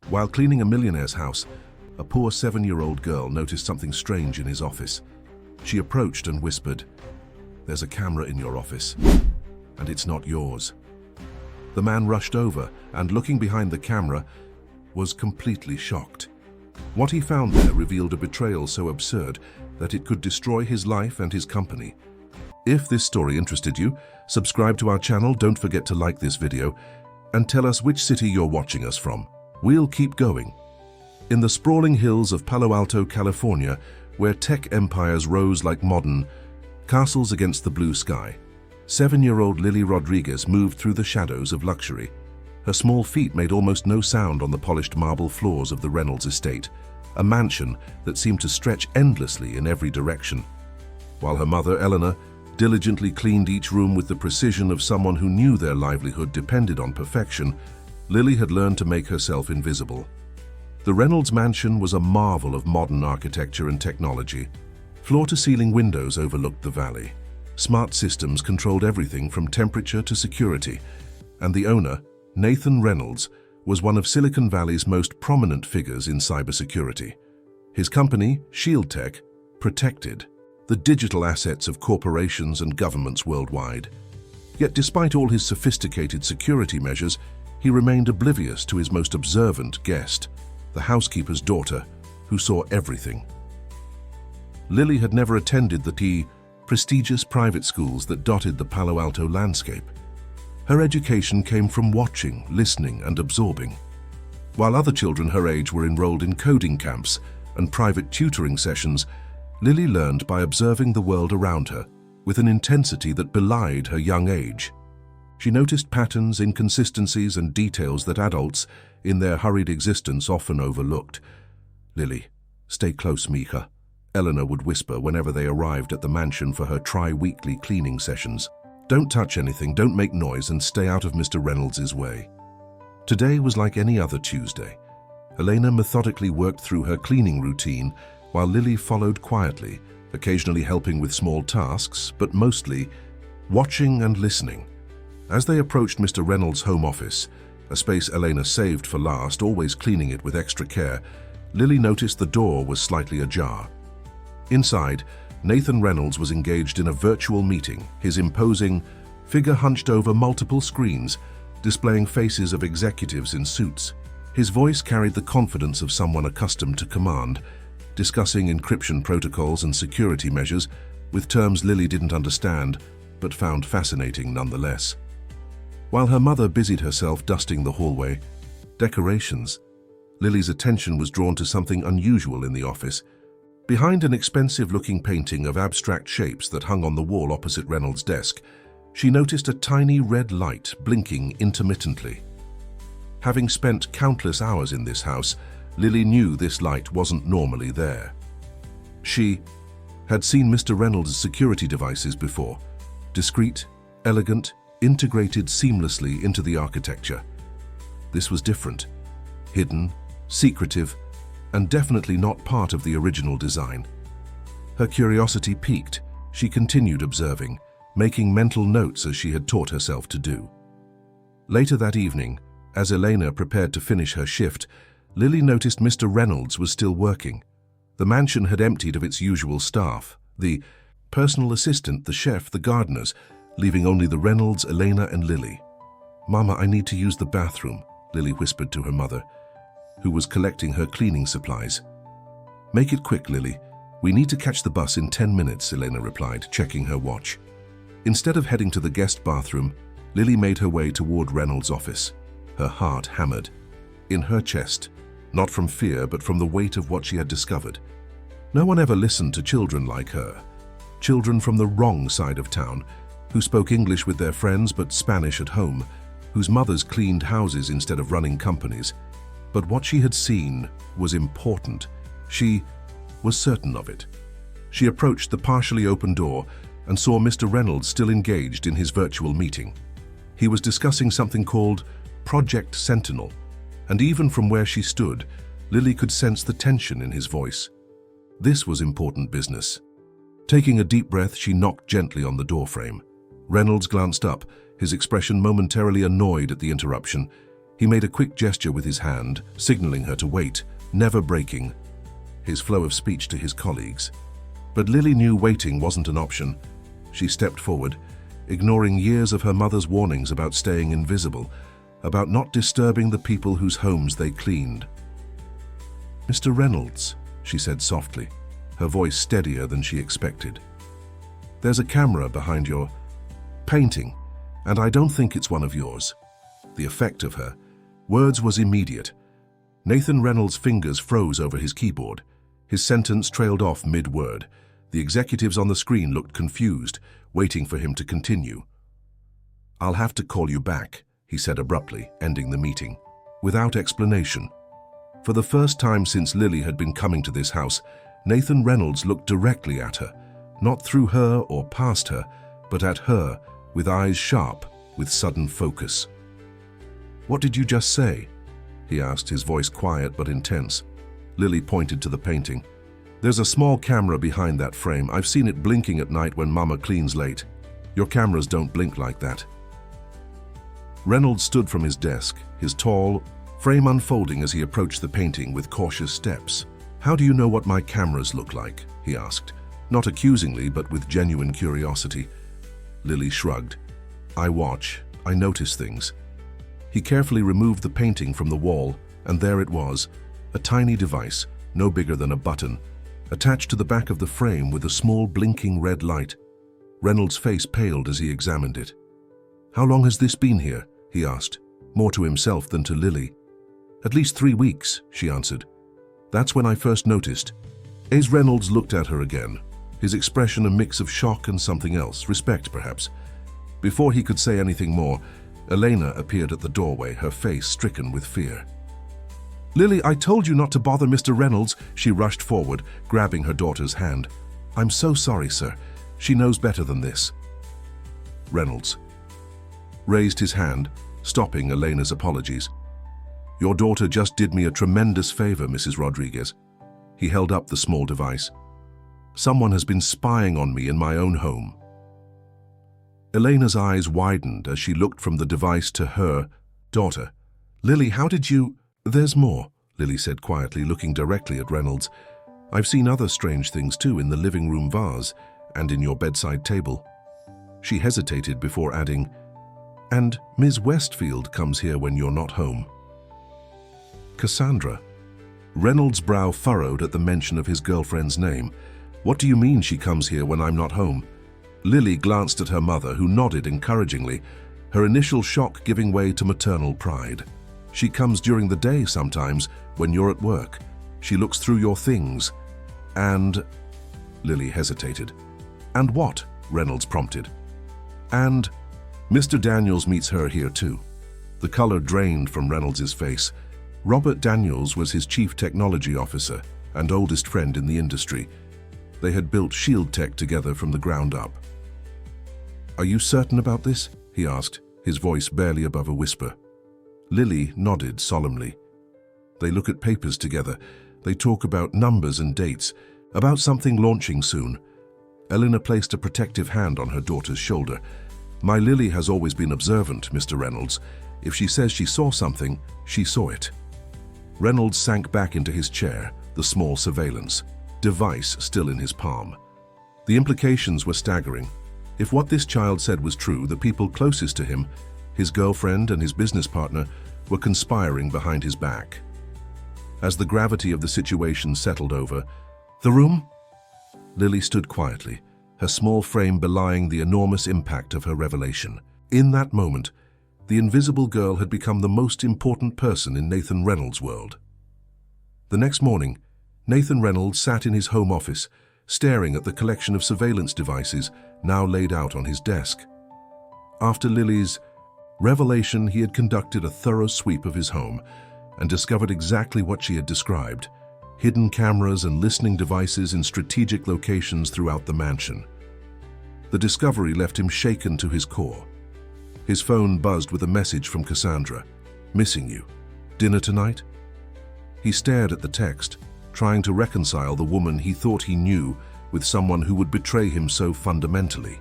While cleaning a millionaire's house, a poor 7-year-old girl noticed something strange in his office. She approached and whispered, "There's a camera in your office, and it's not yours." The man rushed over and, looking behind the camera, was completely shocked. What he found there revealed a betrayal so absurd that it could destroy his life and his company. If this story interested you, subscribe to our channel, don't forget to like this video, and tell us which city you're watching us from. We'll keep going. In the sprawling hills of Palo Alto, California, where tech empires rose like modern castles against the blue sky, 7-year-old Lily Rodriguez moved through the shadows of luxury. Her small feet made almost no sound on the polished marble floors of the Reynolds estate, a mansion that seemed to stretch endlessly in every direction. While her mother, Eleanor, diligently cleaned each room with the precision of someone who knew their livelihood depended on perfection, Lily had learned to make herself invisible. The Reynolds mansion was a marvel of modern architecture and technology. Floor-to-ceiling windows overlooked the valley. Smart systems controlled everything from temperature to security, and the owner, Nathan Reynolds, was one of Silicon Valley's most prominent figures in cybersecurity. His company, Shield Tech, protected the digital assets of corporations and governments worldwide. Yet despite all his sophisticated security measures, he remained oblivious to his most observant guest, the housekeeper's daughter, who saw everything. Lily had never attended the prestigious private schools that dotted the Palo Alto landscape. Her education came from watching, listening, and absorbing. While other children her age were enrolled in coding camps and private tutoring sessions, Lily learned by observing the world around her with an intensity that belied her young age. She noticed patterns, inconsistencies, and details that adults, in their hurried existence, often overlooked. "Lily, stay close, Mika," Eleanor would whisper whenever they arrived at the mansion for her tri-weekly cleaning sessions. "Don't touch anything, don't make noise, and stay out of Mr. Reynolds' way." Today was like any other Tuesday. Elena methodically worked through her cleaning routine, while Lily followed quietly, occasionally helping with small tasks, but mostly watching and listening. As they approached Mr. Reynolds' home office, a space Elena saved for last, always cleaning it with extra care, Lily noticed the door was slightly ajar. Inside, Nathan Reynolds was engaged in a virtual meeting, his imposing figure hunched over multiple screens, displaying faces of executives in suits. His voice carried the confidence of someone accustomed to command, discussing encryption protocols and security measures with terms Lily didn't understand, but found fascinating nonetheless. While her mother busied herself dusting the hallway, decorations, Lily's attention was drawn to something unusual in the office. Behind an expensive-looking painting of abstract shapes that hung on the wall opposite Reynolds' desk, she noticed a tiny red light blinking intermittently. Having spent countless hours in this house, Lily knew this light wasn't normally there. She had seen Mr. Reynolds' security devices before, discreet, elegant, integrated seamlessly into the architecture. This was different, hidden, secretive, and definitely not part of the original design. Her curiosity piqued. She continued observing, making mental notes as she had taught herself to do. Later that evening, as Elena prepared to finish her shift, Lily noticed Mr. Reynolds was still working. The mansion had emptied of its usual staff, the personal assistant, the chef, the gardeners, leaving only the Reynolds, Elena, and Lily. "Mama, I need to use the bathroom," Lily whispered to her mother, who was collecting her cleaning supplies. "Make it quick, Lily. We need to catch the bus in 10 minutes, Elena replied, checking her watch. Instead of heading to the guest bathroom, Lily made her way toward Reynolds' office, her heart hammered. In her chest, not from fear, but from the weight of what she had discovered. No one ever listened to children like her. Children from the wrong side of town, who spoke English with their friends but Spanish at home, whose mothers cleaned houses instead of running companies. But what she had seen was important. She was certain of it. She approached the partially open door and saw Mr. Reynolds still engaged in his virtual meeting. He was discussing something called Project Sentinel, and even from where she stood, Lily could sense the tension in his voice. This was important business. Taking a deep breath, she knocked gently on the doorframe. Reynolds glanced up, his expression momentarily annoyed at the interruption. He made a quick gesture with his hand, signaling her to wait, never breaking his flow of speech to his colleagues. But Lily knew waiting wasn't an option. She stepped forward, ignoring years of her mother's warnings about staying invisible, about not disturbing the people whose homes they cleaned. "Mr. Reynolds," she said softly, her voice steadier than she expected. "There's a camera behind your painting, and I don't think it's one of yours." The effect of her words was immediate. Nathan Reynolds' fingers froze over his keyboard. His sentence trailed off mid-word. The executives on the screen looked confused, waiting for him to continue. "I'll have to call you back," he said abruptly, ending the meeting, without explanation. For the first time since Lily had been coming to this house, Nathan Reynolds looked directly at her, not through her or past her, but at her, with eyes sharp, with sudden focus. "What did you just say?" he asked, his voice quiet but intense. Lily pointed to the painting. "There's a small camera behind that frame. I've seen it blinking at night when Mama cleans late. Your cameras don't blink like that." Reynolds stood from his desk, his tall frame unfolding as he approached the painting with cautious steps. "How do you know what my cameras look like?" he asked, not accusingly but with genuine curiosity. Lily shrugged. "I watch. I notice things." He carefully removed the painting from the wall, and there it was, a tiny device, no bigger than a button, attached to the back of the frame with a small blinking red light. Reynolds' face paled as he examined it. "How long has this been here?" he asked, more to himself than to Lily. "At least 3 weeks," she answered. "That's when I first noticed." As Reynolds looked at her again, his expression a mix of shock and something else, respect perhaps. Before he could say anything more, Elena appeared at the doorway, her face stricken with fear. "Lily, I told you not to bother Mr. Reynolds," she rushed forward, grabbing her daughter's hand. "I'm so sorry, sir. She knows better than this." Reynolds raised his hand, stopping Elena's apologies. "Your daughter just did me a tremendous favor, Mrs. Rodriguez." He held up the small device. "Someone has been spying on me in my own home." Elena's eyes widened as she looked from the device to her daughter. "Lily, how did you—" "There's more," Lily said quietly, looking directly at Reynolds. "I've seen other strange things too, in the living room vase and in your bedside table." She hesitated before adding, "And Ms. Westfield comes here when you're not home." "Cassandra?" Reynolds' brow furrowed at the mention of his girlfriend's name. "What do you mean she comes here when I'm not home?" Lily glanced at her mother, who nodded encouragingly, her initial shock giving way to maternal pride. "She comes during the day sometimes, when you're at work. She looks through your things. And—" Lily hesitated. "And what?" Reynolds prompted. "And Mr. Daniels meets her here too." The color drained from Reynolds' face. Robert Daniels was his chief technology officer and oldest friend in the industry. They had built Shield Tech together from the ground up. "Are you certain about this?" he asked, his voice barely above a whisper. Lily nodded solemnly. "They look at papers together. They talk about numbers and dates, about something launching soon." Elena placed a protective hand on her daughter's shoulder. "My Lily has always been observant, Mr. Reynolds. If she says she saw something, she saw it." Reynolds sank back into his chair, the small surveillance device still in his palm. The implications were staggering. If what this child said was true, the people closest to him, his girlfriend and his business partner, were conspiring behind his back. As the gravity of the situation settled over, "The room?" Lily stood quietly, her small frame belying the enormous impact of her revelation. In that moment, the invisible girl had become the most important person in Nathan Reynolds' world. The next morning, Nathan Reynolds sat in his home office, staring at the collection of surveillance devices now laid out on his desk. After Lily's revelation, he had conducted a thorough sweep of his home and discovered exactly what she had described: hidden cameras and listening devices in strategic locations throughout the mansion. The discovery left him shaken to his core. His phone buzzed with a message from Cassandra. "Missing you. Dinner tonight?" He stared at the text, trying to reconcile the woman he thought he knew with someone who would betray him so fundamentally.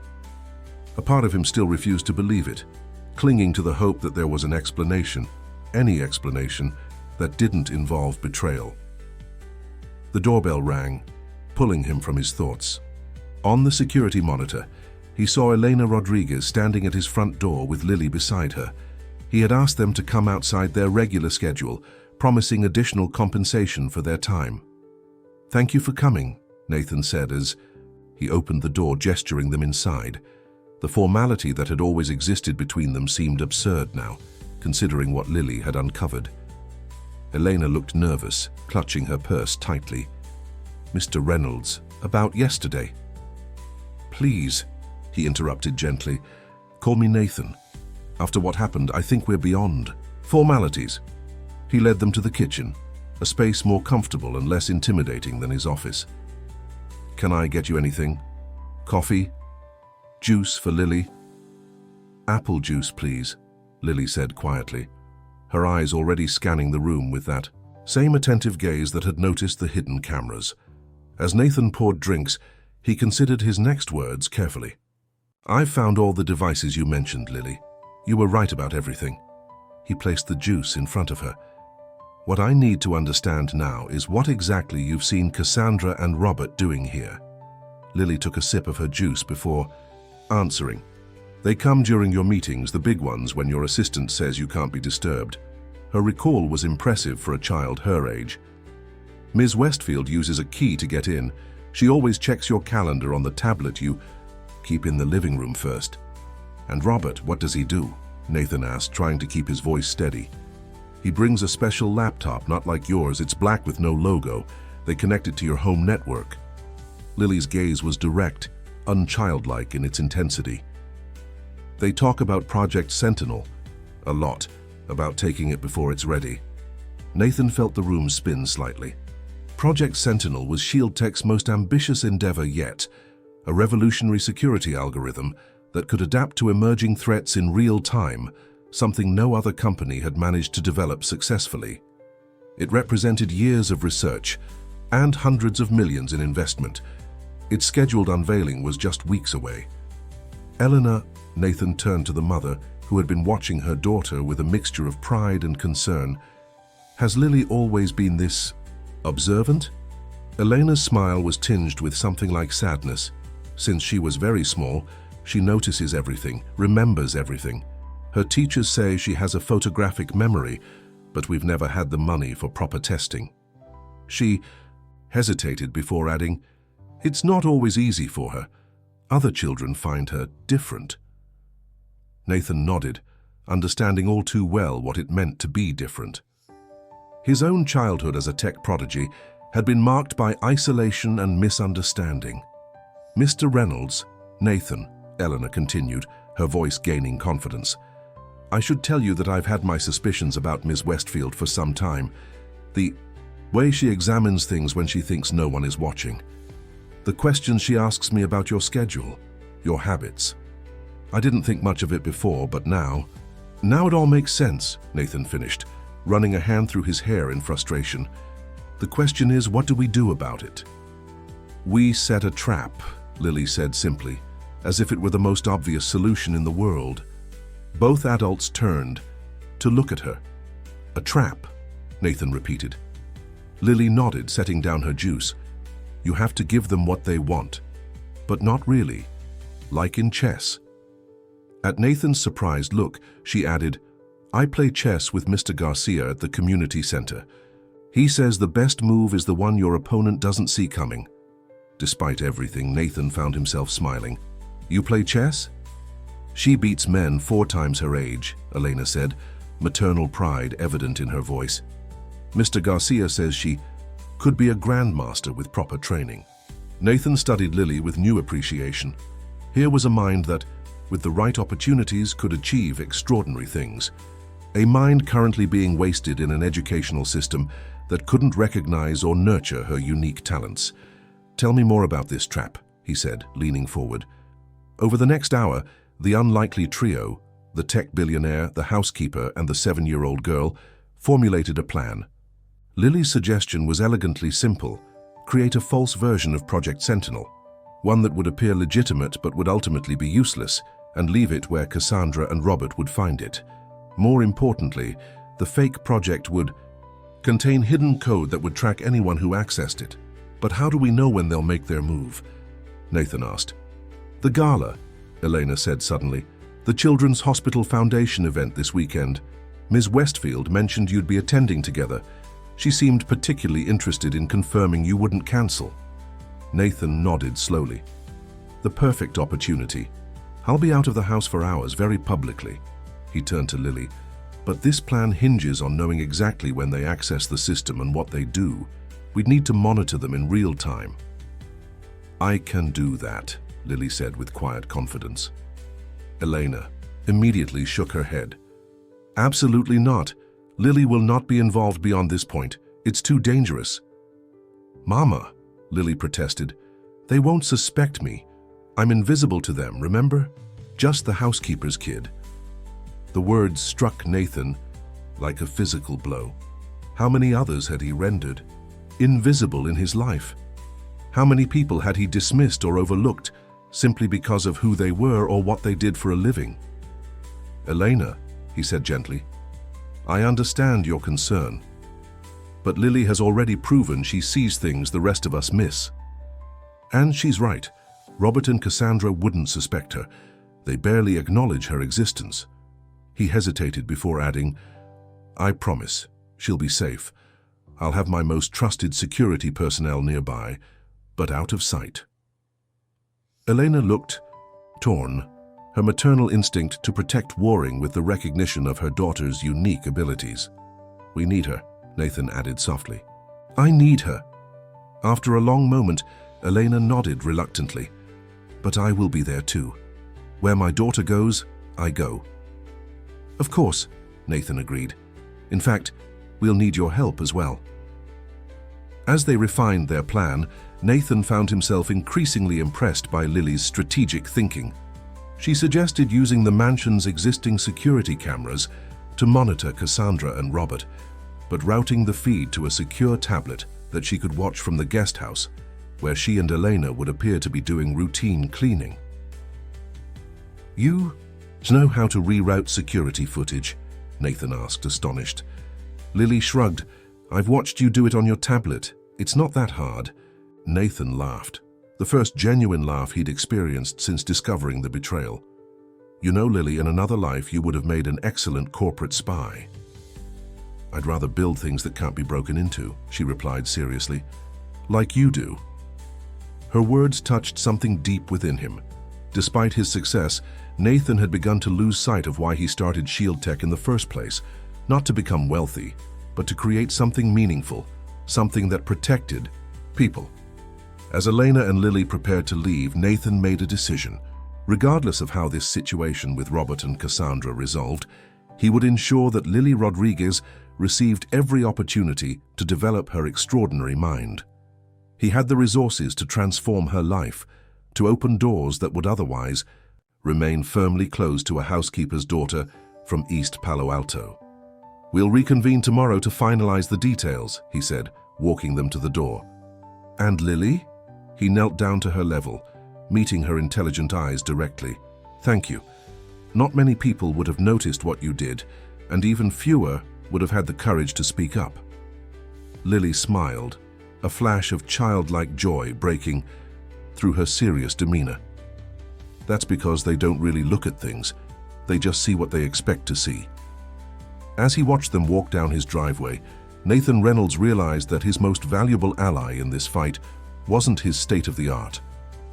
A part of him still refused to believe it, clinging to the hope that there was an explanation. any explanation that didn't involve betrayal. The doorbell rang, pulling him from his thoughts. On the security monitor, he saw Elena Rodriguez standing at his front door with Lily beside her. He had asked them to come outside their regular schedule, promising additional compensation for their time. "Thank you for coming," Nathan said as he opened the door, gesturing them inside. The formality that had always existed between them seemed absurd now, considering what Lily had uncovered. Elena looked nervous, clutching her purse tightly. "Mr. Reynolds, about yesterday." "Please," he interrupted gently, "call me Nathan. After what happened, I think we're beyond formalities." He led them to the kitchen, a space more comfortable and less intimidating than his office. "Can I get you anything? Coffee? Juice for Lily?" "Apple juice, please," Lily said quietly, her eyes already scanning the room with that same attentive gaze that had noticed the hidden cameras. As Nathan poured drinks, he considered his next words carefully. "I've found all the devices you mentioned, Lily. You were right about everything." He placed the juice in front of her. "What I need to understand now is what exactly you've seen Cassandra and Robert doing here." Lily took a sip of her juice before answering. "They come during your meetings, the big ones when your assistant says you can't be disturbed." Her recall was impressive for a child her age. "Ms. Westfield uses a key to get in. She always checks your calendar on the tablet you keep in the living room first." "And Robert, what does he do?" Nathan asked, trying to keep his voice steady. "He brings a special laptop, not like yours. It's black with no logo. They connect it to your home network." Lily's gaze was direct, unchildlike in its intensity. "They talk about Project Sentinel a lot, about taking it before it's ready." Nathan felt the room spin slightly. Project Sentinel was Shield Tech's most ambitious endeavor yet, a revolutionary security algorithm that could adapt to emerging threats in real time, something no other company had managed to develop successfully. It represented years of research and hundreds of millions in investment. Its scheduled unveiling was just weeks away. "Eleanor," Nathan turned to the mother, who had been watching her daughter with a mixture of pride and concern. "Has Lily always been this observant?" Elena's smile was tinged with something like sadness. Since she was very small, she notices everything, remembers everything. Her teachers say she has a photographic memory, but we've never had the money for proper testing. She hesitated before adding, "It's not always easy for her. Other children find her different." Nathan nodded, understanding all too well what it meant to be different. His own childhood as a tech prodigy had been marked by isolation and misunderstanding. "Mr. Reynolds, Nathan," Eleanor continued, her voice gaining confidence. "I should tell you that I've had my suspicions about Ms. Westfield for some time. The way she examines things when she thinks no one is watching. The questions she asks me about your schedule, your habits. I didn't think much of it before, but now it all makes sense," Nathan finished, running a hand through his hair in frustration. "The question is, what do we do about it?" "We set a trap," Lily said simply, as if it were the most obvious solution in the world. Both adults turned to look at her. "A trap," Nathan repeated. Lily nodded, setting down her juice. "You have to give them what they want, but not really, like in chess." At Nathan's surprised look, she added, "I play chess with Mr. Garcia at the community center. He says the best move is the one your opponent doesn't see coming." Despite everything, Nathan found himself smiling. "You play chess?" "She beats men 4 times her age," Elena said, maternal pride evident in her voice. "Mr. Garcia says she could be a grandmaster with proper training." Nathan studied Lily with new appreciation. Here was a mind that, with the right opportunities, could achieve extraordinary things. A mind currently being wasted in an educational system that couldn't recognize or nurture her unique talents. "Tell me more about this trap," he said, leaning forward. Over the next hour, the unlikely trio, the tech billionaire, the housekeeper, and the 7-year-old girl, formulated a plan. Lily's suggestion was elegantly simple: create a false version of Project Sentinel, one that would appear legitimate but would ultimately be useless, and leave it where Cassandra and Robert would find it. More importantly, The fake project would contain hidden code that would track anyone who accessed it. But how do we know when they'll make their move? Nathan asked. The gala, Elena said suddenly. The Children's Hospital Foundation event this weekend. Ms. Westfield mentioned you'd be attending together. She seemed particularly interested in confirming you wouldn't cancel. Nathan nodded slowly. The perfect opportunity. I'll be out of the house for hours, very publicly. He turned to Lily. But this plan hinges on knowing exactly when they access the system and what they do. We'd need to monitor them in real time. I can do that, Lily said with quiet confidence. Elena immediately shook her head. Absolutely not. Lily will not be involved beyond this point. It's too dangerous. Mama, Lily protested, they won't suspect me. I'm invisible to them, remember? Just the housekeeper's kid. The words struck Nathan like a physical blow. How many others had he rendered invisible in his life? How many people had he dismissed or overlooked simply because of who they were or what they did for a living? Elena, he said gently, I understand your concern. But Lily has already proven she sees things the rest of us miss. And she's right. Robert and Cassandra wouldn't suspect her. They barely acknowledge her existence. He hesitated before adding, I promise, she'll be safe. I'll have my most trusted security personnel nearby, but out of sight. Elena looked torn, her maternal instinct to protect warring with the recognition of her daughter's unique abilities. We need her, Nathan added softly. I need her. After a long moment, Elena nodded reluctantly. But I will be there too. Where my daughter goes, I go. Of course, Nathan agreed. In fact, we'll need your help as well. As they refined their plan, Nathan found himself increasingly impressed by Lily's strategic thinking. She suggested using the mansion's existing security cameras to monitor Cassandra and Robert, but routing the feed to a secure tablet that she could watch from the guest house, where she and Elena would appear to be doing routine cleaning. You know how to reroute security footage? Nathan asked, astonished. Lily shrugged. I've watched you do it on your tablet. It's not that hard. Nathan laughed, the first genuine laugh he'd experienced since discovering the betrayal. You know, Lily, in another life you would have made an excellent corporate spy. I'd rather build things that can't be broken into, she replied seriously. Like you do. Her words touched something deep within him. Despite his success, Nathan had begun to lose sight of why he started Shield Tech in the first place, not to become wealthy, but to create something meaningful, something that protected people. As Elena and Lily prepared to leave, Nathan made a decision. Regardless of how this situation with Robert and Cassandra resolved, he would ensure that Lily Rodriguez received every opportunity to develop her extraordinary mind. He had the resources to transform her life, to open doors that would otherwise remain firmly closed to a housekeeper's daughter from East Palo Alto. We'll reconvene tomorrow to finalize the details, he said, walking them to the door. And Lily? He knelt down to her level, meeting her intelligent eyes directly. Thank you. Not many people would have noticed what you did, and even fewer would have had the courage to speak up. Lily smiled, a flash of childlike joy breaking through her serious demeanor. That's because they don't really look at things. They just see what they expect to see. As he watched them walk down his driveway, Nathan Reynolds realized that his most valuable ally in this fight wasn't his state-of-the-art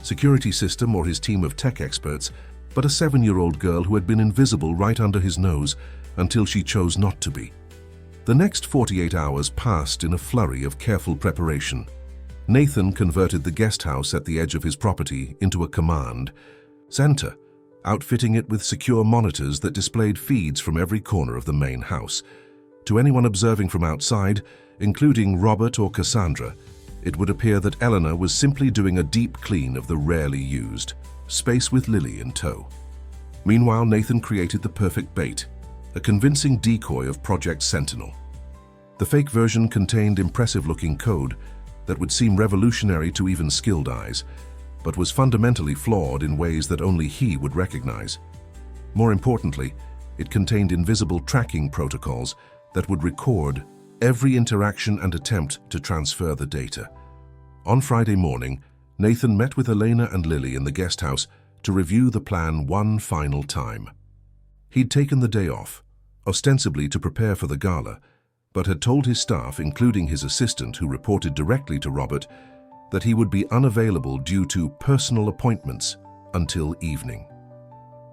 security system or his team of tech experts, but a 7-year-old girl who had been invisible right under his nose until she chose not to be. The next 48 hours passed in a flurry of careful preparation. Nathan converted the guest house at the edge of his property into a command center, outfitting it with secure monitors that displayed feeds from every corner of the main house. To anyone observing from outside, including Robert or Cassandra, it would appear that Eleanor was simply doing a deep clean of the rarely used space with Lily in tow. Meanwhile, Nathan created the perfect bait, a convincing decoy of Project Sentinel. The fake version contained impressive-looking code that would seem revolutionary to even skilled eyes, but was fundamentally flawed in ways that only he would recognize. More importantly, it contained invisible tracking protocols that would record every interaction and attempt to transfer the data. On Friday morning, Nathan met with Elena and Lily in the guest house to review the plan one final time. He'd taken the day off, ostensibly to prepare for the gala, but had told his staff, including his assistant who reported directly to Robert, that he would be unavailable due to personal appointments until evening.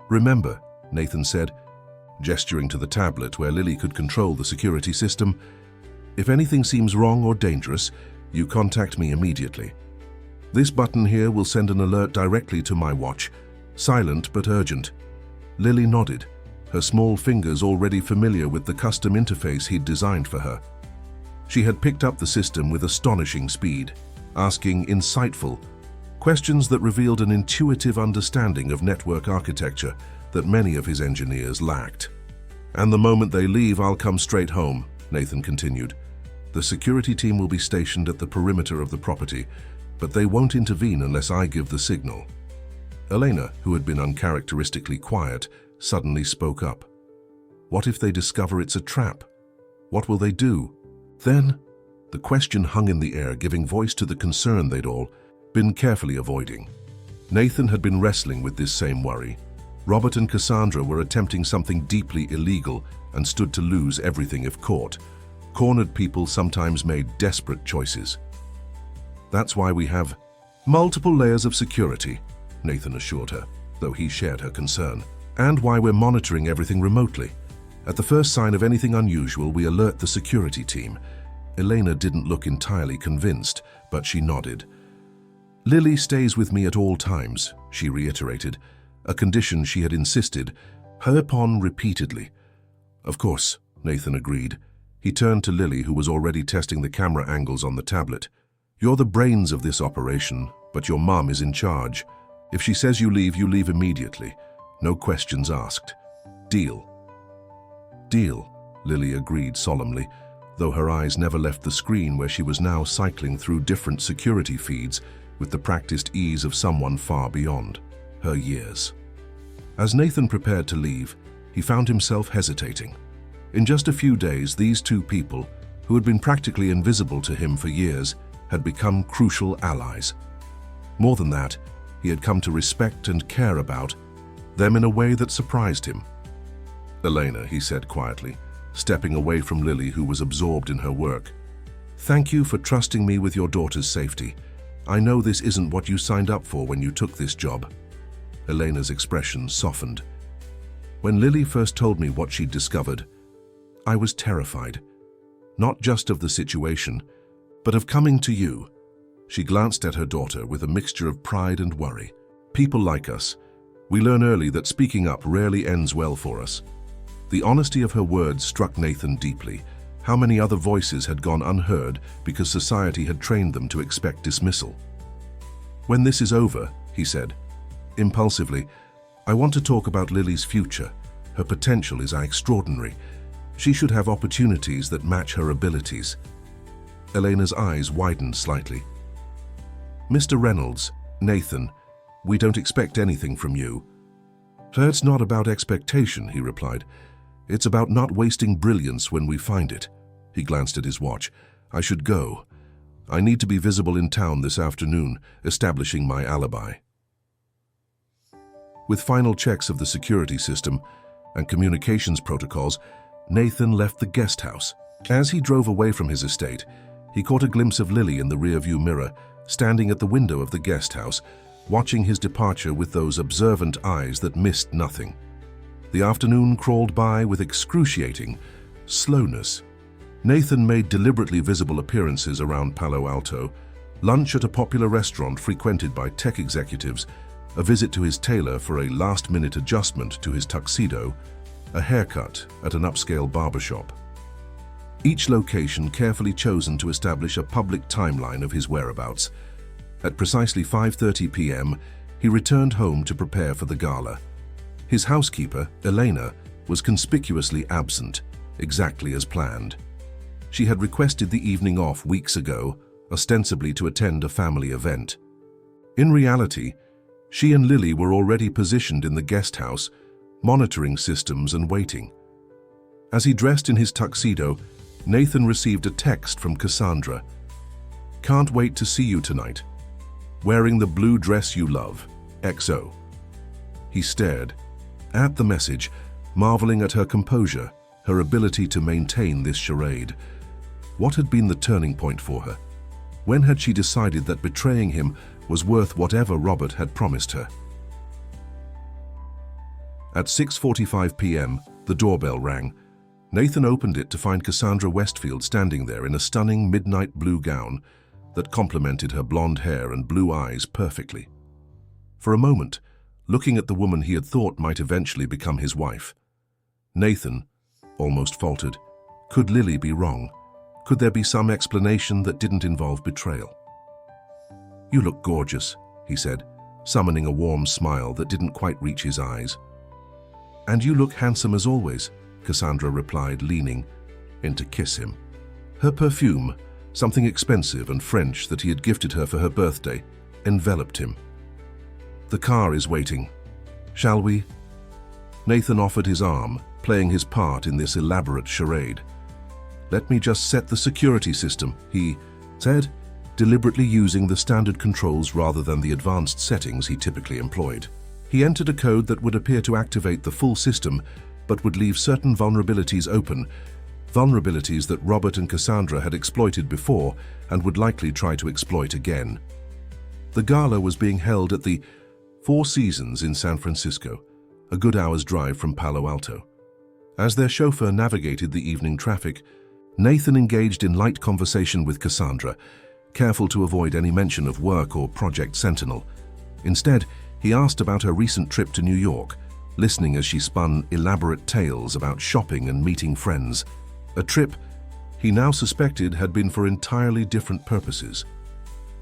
"Remember," Nathan said, gesturing to the tablet where Lily could control the security system, "if anything seems wrong or dangerous, you contact me immediately. This button here will send an alert directly to my watch, silent but urgent." Lily nodded, her small fingers already familiar with the custom interface he'd designed for her. She had picked up the system with astonishing speed, asking insightful questions that revealed an intuitive understanding of network architecture that many of his engineers lacked. "And the moment they leave, I'll come straight home," Nathan continued. "The security team will be stationed at the perimeter of the property, but they won't intervene unless I give the signal." Elena, who had been uncharacteristically quiet, suddenly spoke up. "What if they discover it's a trap? What will they do?" Then, the question hung in the air, giving voice to the concern they'd all been carefully avoiding. Nathan had been wrestling with this same worry. Robert and Cassandra were attempting something deeply illegal and stood to lose everything if caught. Cornered people sometimes made desperate choices. "That's why we have multiple layers of security," Nathan assured her, though he shared her concern. "And why we're monitoring everything remotely. At the first sign of anything unusual, we alert the security team." Elena didn't look entirely convinced, but she nodded. "Lily stays with me at all times," she reiterated, a condition she had insisted upon repeatedly. "Of course," Nathan agreed. He turned to Lily, who was already testing the camera angles on the tablet. "You're the brains of this operation, but your mom is in charge. If she says you leave immediately. No questions asked. Deal?" "Deal," Lily agreed solemnly, though her eyes never left the screen where she was now cycling through different security feeds with the practiced ease of someone far beyond her years. As Nathan prepared to leave, he found himself hesitating. In just a few days, these two people, who had been practically invisible to him for years, had become crucial allies. More than that, he had come to respect and care about them in a way that surprised him. "Elena," he said quietly, stepping away from Lily, who was absorbed in her work. "Thank you for trusting me with your daughter's safety. I know this isn't what you signed up for when you took this job." Elena's expression softened. "When Lily first told me what she'd discovered, I was terrified. Not just of the situation, but of coming to you." She glanced at her daughter with a mixture of pride and worry. "People like us, we learn early that speaking up rarely ends well for us." The honesty of her words struck Nathan deeply. How many other voices had gone unheard because society had trained them to expect dismissal? "When this is over," he said, impulsively, "I want to talk about Lily's future. Her potential is extraordinary. She should have opportunities that match her abilities." Elena's eyes widened slightly. "Mr. Reynolds, Nathan, we don't expect anything from you." "It's not about expectation," he replied. "It's about not wasting brilliance when we find it." He glanced at his watch. "I should go. I need to be visible in town this afternoon, establishing my alibi." With final checks of the security system and communications protocols, Nathan left the guest house. As he drove away from his estate, he caught a glimpse of Lily in the rearview mirror, standing at the window of the guest house, watching his departure with those observant eyes that missed nothing. The afternoon crawled by with excruciating slowness. Nathan made deliberately visible appearances around Palo Alto, lunch at a popular restaurant frequented by tech executives, a visit to his tailor for a last-minute adjustment to his tuxedo, a haircut at an upscale barbershop. Each location carefully chosen to establish a public timeline of his whereabouts. At precisely 5:30 p.m., he returned home to prepare for the gala. His housekeeper, Elena, was conspicuously absent, exactly as planned. She had requested the evening off weeks ago, ostensibly to attend a family event. In reality, she and Lily were already positioned in the guest house, monitoring systems and waiting. As he dressed in his tuxedo, Nathan received a text from Cassandra. "Can't wait to see you tonight. Wearing the blue dress you love. XO." He stared at the message, marveling at her composure, her ability to maintain this charade. What had been the turning point for her? When had she decided that betraying him was worth whatever Robert had promised her? At 6:45 p.m., the doorbell rang. Nathan opened it to find Cassandra Westfield standing there in a stunning midnight blue gown that complemented her blonde hair and blue eyes perfectly. For a moment, looking at the woman he had thought might eventually become his wife, Nathan almost faltered. Could Lily be wrong? Could there be some explanation that didn't involve betrayal? "You look gorgeous," he said, summoning a warm smile that didn't quite reach his eyes. "And you look handsome as always," Cassandra replied, leaning in to kiss him. Her perfume, something expensive and French that he had gifted her for her birthday, enveloped him. "The car is waiting. Shall we?" Nathan offered his arm, playing his part in this elaborate charade. "Let me just set the security system," he said, deliberately using the standard controls rather than the advanced settings he typically employed. He entered a code that would appear to activate the full system, but would leave certain vulnerabilities open, vulnerabilities that Robert and Cassandra had exploited before and would likely try to exploit again. The gala was being held at the Four Seasons in San Francisco, a good hour's drive from Palo Alto. As their chauffeur navigated the evening traffic, Nathan engaged in light conversation with Cassandra, careful to avoid any mention of work or Project Sentinel. Instead, he asked about her recent trip to New York, listening as she spun elaborate tales about shopping and meeting friends. A trip he now suspected had been for entirely different purposes.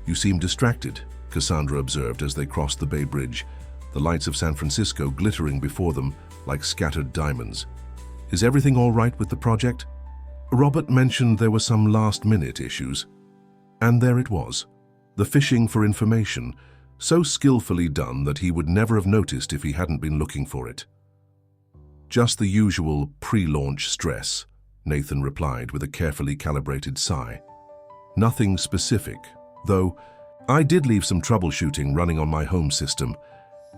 "You seem distracted," Cassandra observed as they crossed the Bay Bridge, the lights of San Francisco glittering before them like scattered diamonds. "Is everything all right with the project?" Robert mentioned there were some last-minute issues. And there it was, the fishing for information, so skillfully done that he would never have noticed if he hadn't been looking for it. "Just the usual pre-launch stress," Nathan replied with a carefully calibrated sigh. "Nothing specific, though I did leave some troubleshooting running on my home system.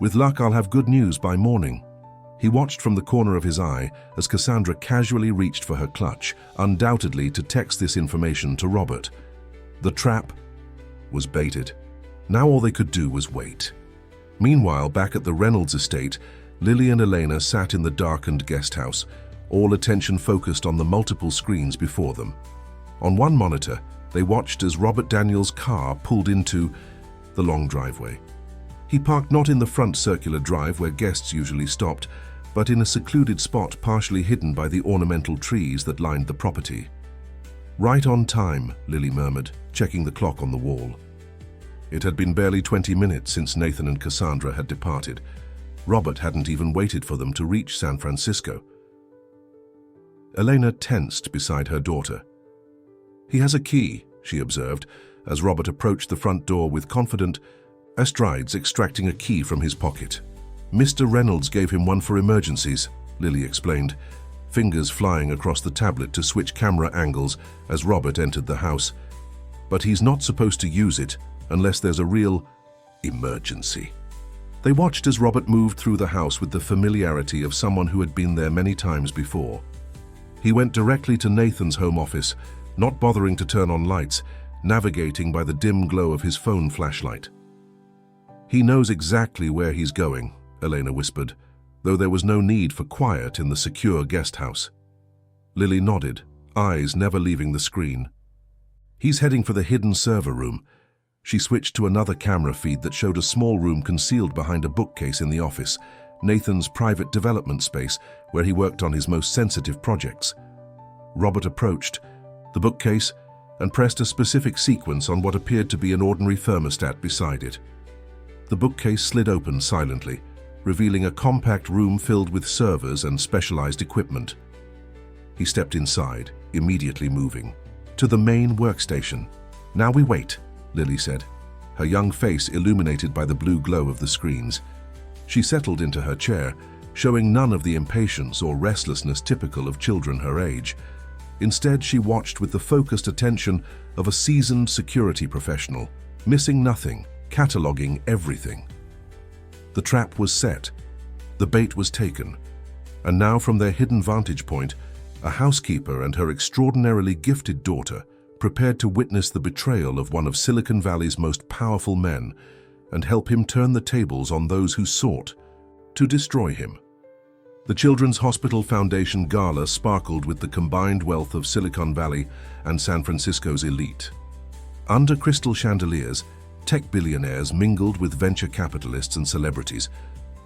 With luck, I'll have good news by morning." He watched from the corner of his eye as Cassandra casually reached for her clutch, undoubtedly to text this information to Robert. The trap was baited. Now all they could do was wait. Meanwhile, back at the Reynolds estate, Lily and Elena sat in the darkened guest house, all attention focused on the multiple screens before them. On one monitor, they watched as Robert Daniels' car pulled into the long driveway. He parked not in the front circular drive where guests usually stopped, but in a secluded spot partially hidden by the ornamental trees that lined the property. "Right on time," Lily murmured, checking the clock on the wall. It had been barely 20 minutes since Nathan and Cassandra had departed. Robert hadn't even waited for them to reach San Francisco. Elena tensed beside her daughter. "He has a key," she observed, as Robert approached the front door with confident strides, extracting a key from his pocket. "Mr. Reynolds gave him one for emergencies," Lily explained, fingers flying across the tablet to switch camera angles as Robert entered the house. "But he's not supposed to use it unless there's a real emergency." They watched as Robert moved through the house with the familiarity of someone who had been there many times before. He went directly to Nathan's home office, not bothering to turn on lights, navigating by the dim glow of his phone flashlight. "He knows exactly where he's going," Elena whispered, though there was no need for quiet in the secure guest house. Lily nodded, eyes never leaving the screen. "He's heading for the hidden server room." She switched to another camera feed that showed a small room concealed behind a bookcase in the office, Nathan's private development space where he worked on his most sensitive projects. Robert approached the bookcase and pressed a specific sequence on what appeared to be an ordinary thermostat beside it. The bookcase slid open silently, revealing a compact room filled with servers and specialized equipment. He stepped inside, immediately moving to the main workstation. "Now we wait," Lily said, her young face illuminated by the blue glow of the screens. She settled into her chair, showing none of the impatience or restlessness typical of children her age. Instead, she watched with the focused attention of a seasoned security professional, missing nothing, cataloging everything. The trap was set, the bait was taken, and now from their hidden vantage point, a housekeeper and her extraordinarily gifted daughter prepared to witness the betrayal of one of Silicon Valley's most powerful men and help him turn the tables on those who sought to destroy him. The Children's Hospital Foundation Gala sparkled with the combined wealth of Silicon Valley and San Francisco's elite. Under crystal chandeliers, tech billionaires mingled with venture capitalists and celebrities,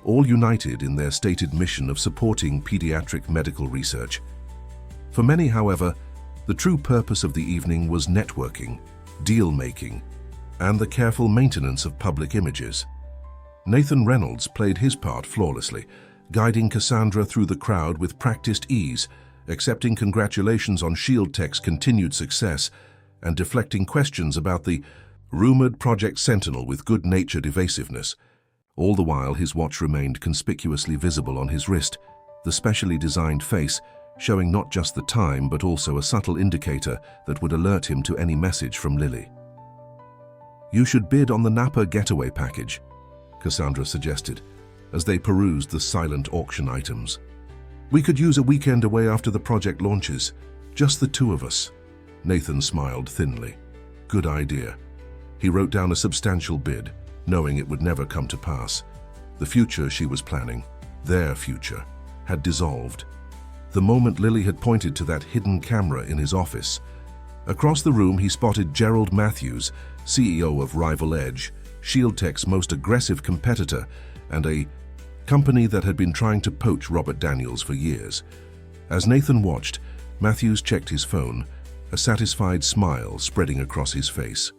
all united in their stated mission of supporting pediatric medical research. For many, however, the true purpose of the evening was networking, deal-making, and the careful maintenance of public images. Nathan Reynolds played his part flawlessly, guiding Cassandra through the crowd with practiced ease, accepting congratulations on Shield Tech's continued success and deflecting questions about the rumored Project Sentinel with good-natured evasiveness. All the while, his watch remained conspicuously visible on his wrist, the specially designed face showing not just the time but also a subtle indicator that would alert him to any message from Lily. "You should bid on the Napa Getaway package," Cassandra suggested, as they perused the silent auction items. "We could use a weekend away after the project launches, just the two of us." Nathan smiled thinly. "Good idea." He wrote down a substantial bid, knowing it would never come to pass. The future she was planning, their future, had dissolved. The moment Lily had pointed to that hidden camera in his office. Across the room, he spotted Gerald Matthews, CEO of Rival Edge, Shield Tech's most aggressive competitor, and a company that had been trying to poach Robert Daniels for years. As Nathan watched, Matthews checked his phone, a satisfied smile spreading across his face.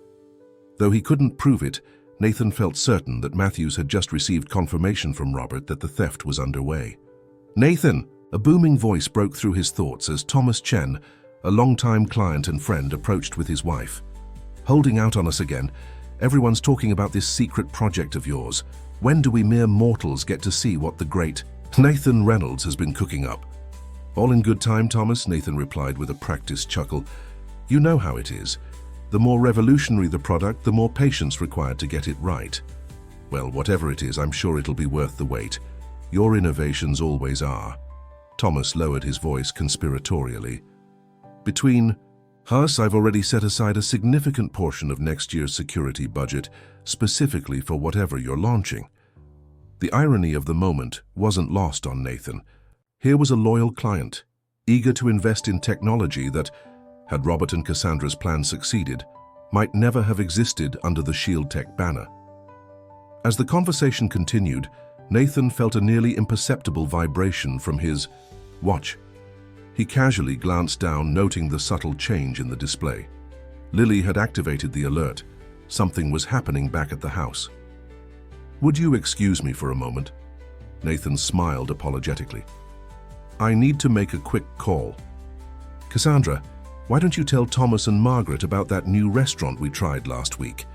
Though he couldn't prove it, Nathan felt certain that Matthews had just received confirmation from Robert that the theft was underway. "Nathan!" A booming voice broke through his thoughts as Thomas Chen, a longtime client and friend, approached with his wife. "Holding out on us again. Everyone's talking about this secret project of yours. When do we mere mortals get to see what the great Nathan Reynolds has been cooking up?" "All in good time, Thomas," Nathan replied with a practiced chuckle. "You know how it is. The more revolutionary the product, the more patience required to get it right. Well, whatever it is, I'm sure it'll be worth the wait. Your innovations always are." Thomas lowered his voice conspiratorially. "Between us, I've already set aside a significant portion of next year's security budget specifically for whatever you're launching." The irony of the moment wasn't lost on Nathan. Here was a loyal client, eager to invest in technology that, had Robert and Cassandra's plan succeeded, might never have existed under the Shield Tech banner. As the conversation continued, Nathan felt a nearly imperceptible vibration from his watch. He casually glanced down, noting the subtle change in the display. Lily had activated the alert. Something was happening back at the house. "Would you excuse me for a moment?" Nathan smiled apologetically. "I need to make a quick call. Cassandra, why don't you tell Thomas and Margaret about that new restaurant we tried last week?"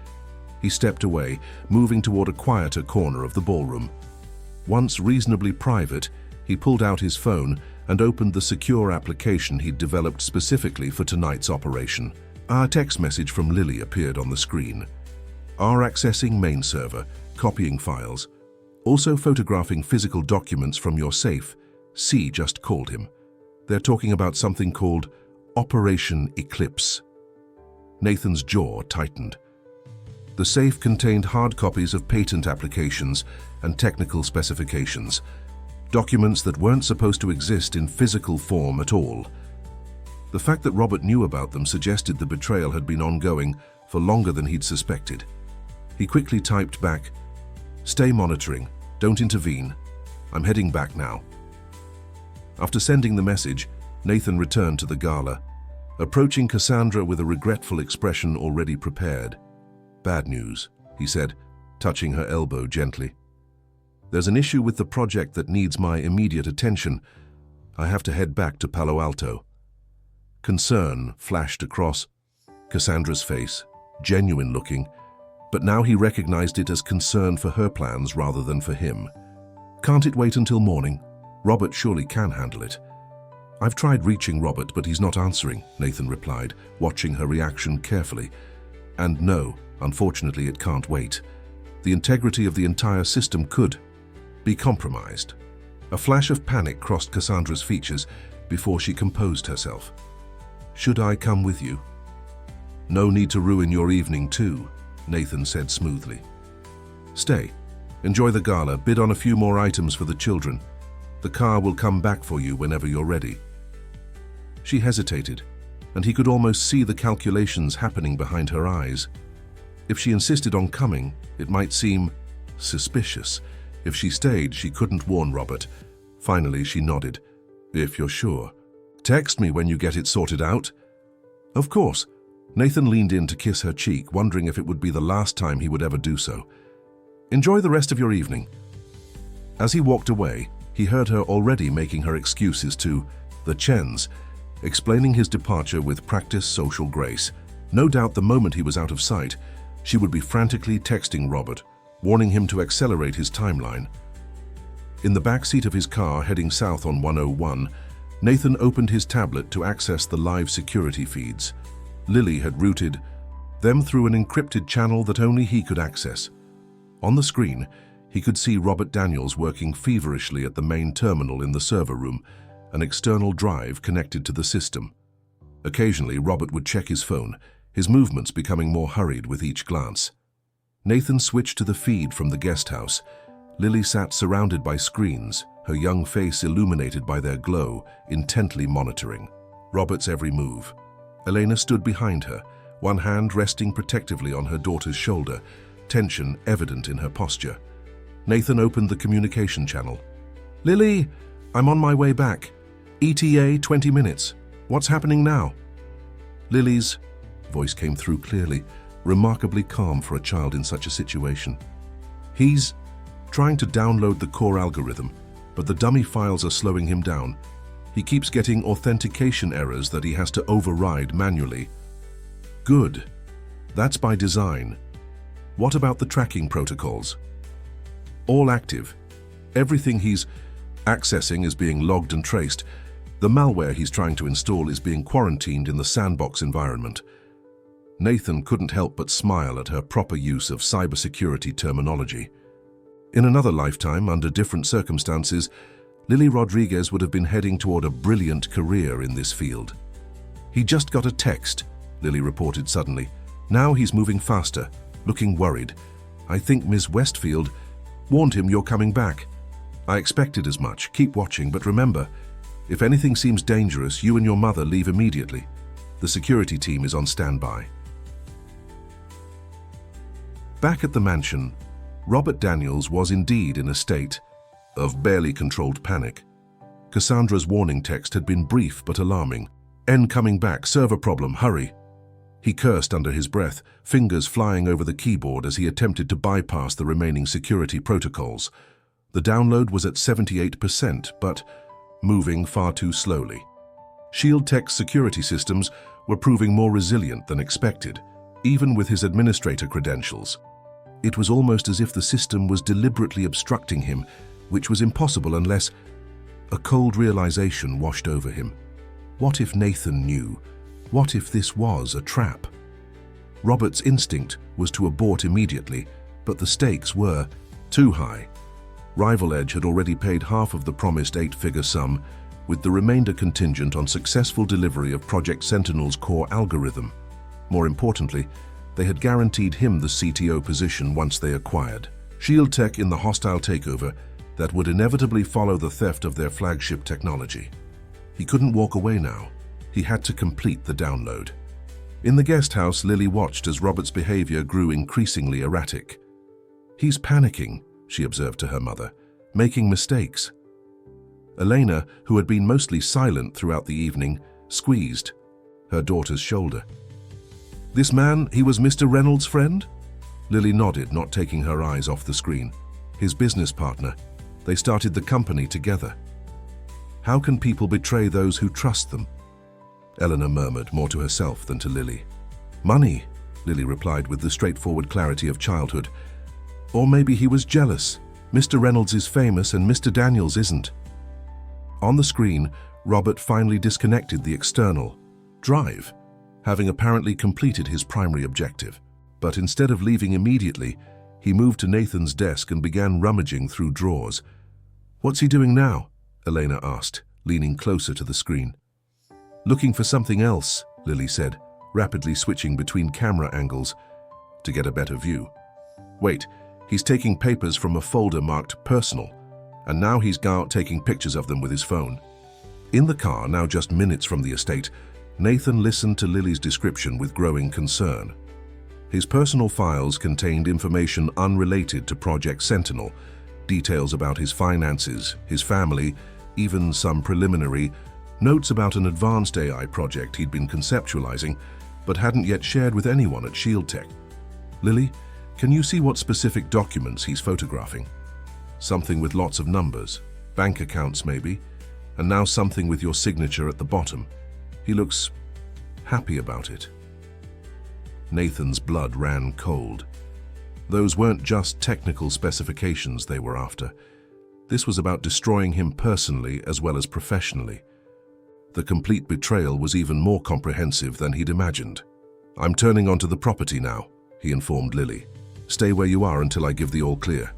He stepped away, moving toward a quieter corner of the ballroom. Once reasonably private, he pulled out his phone and opened the secure application he'd developed specifically for tonight's operation. A text message from Lily appeared on the screen. "Are accessing main server, copying files, also photographing physical documents from your safe. C just called him. They're talking about something called Operation Eclipse." Nathan's jaw tightened. The safe contained hard copies of patent applications and technical specifications, documents that weren't supposed to exist in physical form at all. The fact that Robert knew about them suggested the betrayal had been ongoing for longer than he'd suspected. He quickly typed back, "Stay monitoring, don't intervene. I'm heading back now." After sending the message, Nathan returned to the gala, approaching Cassandra with a regretful expression already prepared. "Bad news," he said, touching her elbow gently. "There's an issue with the project that needs my immediate attention. I have to head back to Palo Alto." Concern flashed across Cassandra's face, genuine looking, but now he recognized it as concern for her plans rather than for him. Can't it wait until morning? Robert surely can handle it. I've tried reaching Robert, but he's not answering, Nathan replied, watching her reaction carefully. And no, unfortunately it can't wait. The integrity of the entire system could be compromised. A flash of panic crossed Cassandra's features before she composed herself. Should I come with you? No need to ruin your evening too, Nathan said smoothly. Stay. Enjoy the gala, bid on a few more items for the children. The car will come back for you whenever you're ready. She hesitated, and he could almost see the calculations happening behind her eyes. If she insisted on coming, it might seem suspicious. If she stayed, she couldn't warn Robert. Finally, she nodded. If you're sure. Text me when you get it sorted out. Of course. Nathan leaned in to kiss her cheek, wondering if it would be the last time he would ever do so. Enjoy the rest of your evening. As he walked away, he heard her already making her excuses to the Chens, explaining his departure with practiced social grace. No doubt the moment he was out of sight, she would be frantically texting Robert, warning him to accelerate his timeline. In the back seat of his car heading south on 101, Nathan opened his tablet to access the live security feeds. Lily had routed them through an encrypted channel that only he could access. On the screen, he could see Robert Daniels working feverishly at the main terminal in the server room, an external drive connected to the system. Occasionally, Robert would check his phone, his movements becoming more hurried with each glance. Nathan switched to the feed from the guest house. Lily sat surrounded by screens, her young face illuminated by their glow, intently monitoring Robert's every move. Elena stood behind her, one hand resting protectively on her daughter's shoulder, tension evident in her posture. Nathan opened the communication channel. Lily, I'm on my way back. ETA 20 minutes. What's happening now? Lily's voice came through clearly, remarkably calm for a child in such a situation. He's trying to download the core algorithm, but the dummy files are slowing him down. He keeps getting authentication errors that he has to override manually. Good. That's by design. What about the tracking protocols? All active. Everything he's accessing is being logged and traced. The malware he's trying to install is being quarantined in the sandbox environment. Nathan couldn't help but smile at her proper use of cybersecurity terminology. In another lifetime, under different circumstances, Lily Rodriguez would have been heading toward a brilliant career in this field. He just got a text, Lily reported suddenly. Now he's moving faster, looking worried. I think Ms. Westfield warned him you're coming back. I expected as much. Keep watching, but remember, if anything seems dangerous, you and your mother leave immediately. The security team is on standby. Back at the mansion, Robert Daniels was indeed in a state of barely controlled panic. Cassandra's warning text had been brief but alarming. N coming back, server problem, hurry. He cursed under his breath, fingers flying over the keyboard as he attempted to bypass the remaining security protocols. The download was at 78%, but moving far too slowly. Shield Tech's security systems were proving more resilient than expected, even with his administrator credentials. It was almost as if the system was deliberately obstructing him, which was impossible unless a cold realization washed over him. What if Nathan knew? What if this was a trap? Robert's instinct was to abort immediately, but the stakes were too high. Rival Edge had already paid half of the promised 8-figure sum, with the remainder contingent on successful delivery of Project Sentinel's core algorithm. More importantly, they had guaranteed him the CTO position once they acquired Shield Tech in the hostile takeover that would inevitably follow the theft of their flagship technology. He couldn't walk away now. He had to complete the download. In the guest house, Lily watched as Robert's behavior grew increasingly erratic. He's panicking, she observed to her mother, making mistakes. Elena, who had been mostly silent throughout the evening, squeezed her daughter's shoulder. This man, he was Mr. Reynolds' friend? Lily nodded, not taking her eyes off the screen. His business partner. They started the company together. How can people betray those who trust them? Eleanor murmured, more to herself than to Lily. Money, Lily replied with the straightforward clarity of childhood. Or maybe he was jealous. Mr. Reynolds is famous and Mr. Daniels isn't. On the screen, Robert finally disconnected the external drive, having apparently completed his primary objective. But instead of leaving immediately, he moved to Nathan's desk and began rummaging through drawers. "What's he doing now?" Elena asked, leaning closer to the screen. "Looking for something else," Lily said, rapidly switching between camera angles to get a better view. "Wait, he's taking papers from a folder marked personal, and now he's out taking pictures of them with his phone." In the car, now just minutes from the estate, Nathan listened to Lily's description with growing concern. His personal files contained information unrelated to Project Sentinel, details about his finances, his family, even some preliminary notes about an advanced AI project he'd been conceptualizing, but hadn't yet shared with anyone at Shield Tech. "Lily, can you see what specific documents he's photographing? Something with lots of numbers, bank accounts maybe, and now something with your signature at the bottom. He looks happy about it." Nathan's blood ran cold. Those weren't just technical specifications they were after. This was about destroying him personally as well as professionally. The complete betrayal was even more comprehensive than he'd imagined. "I'm turning onto the property now," he informed Lily. "Stay where you are until I give the all clear."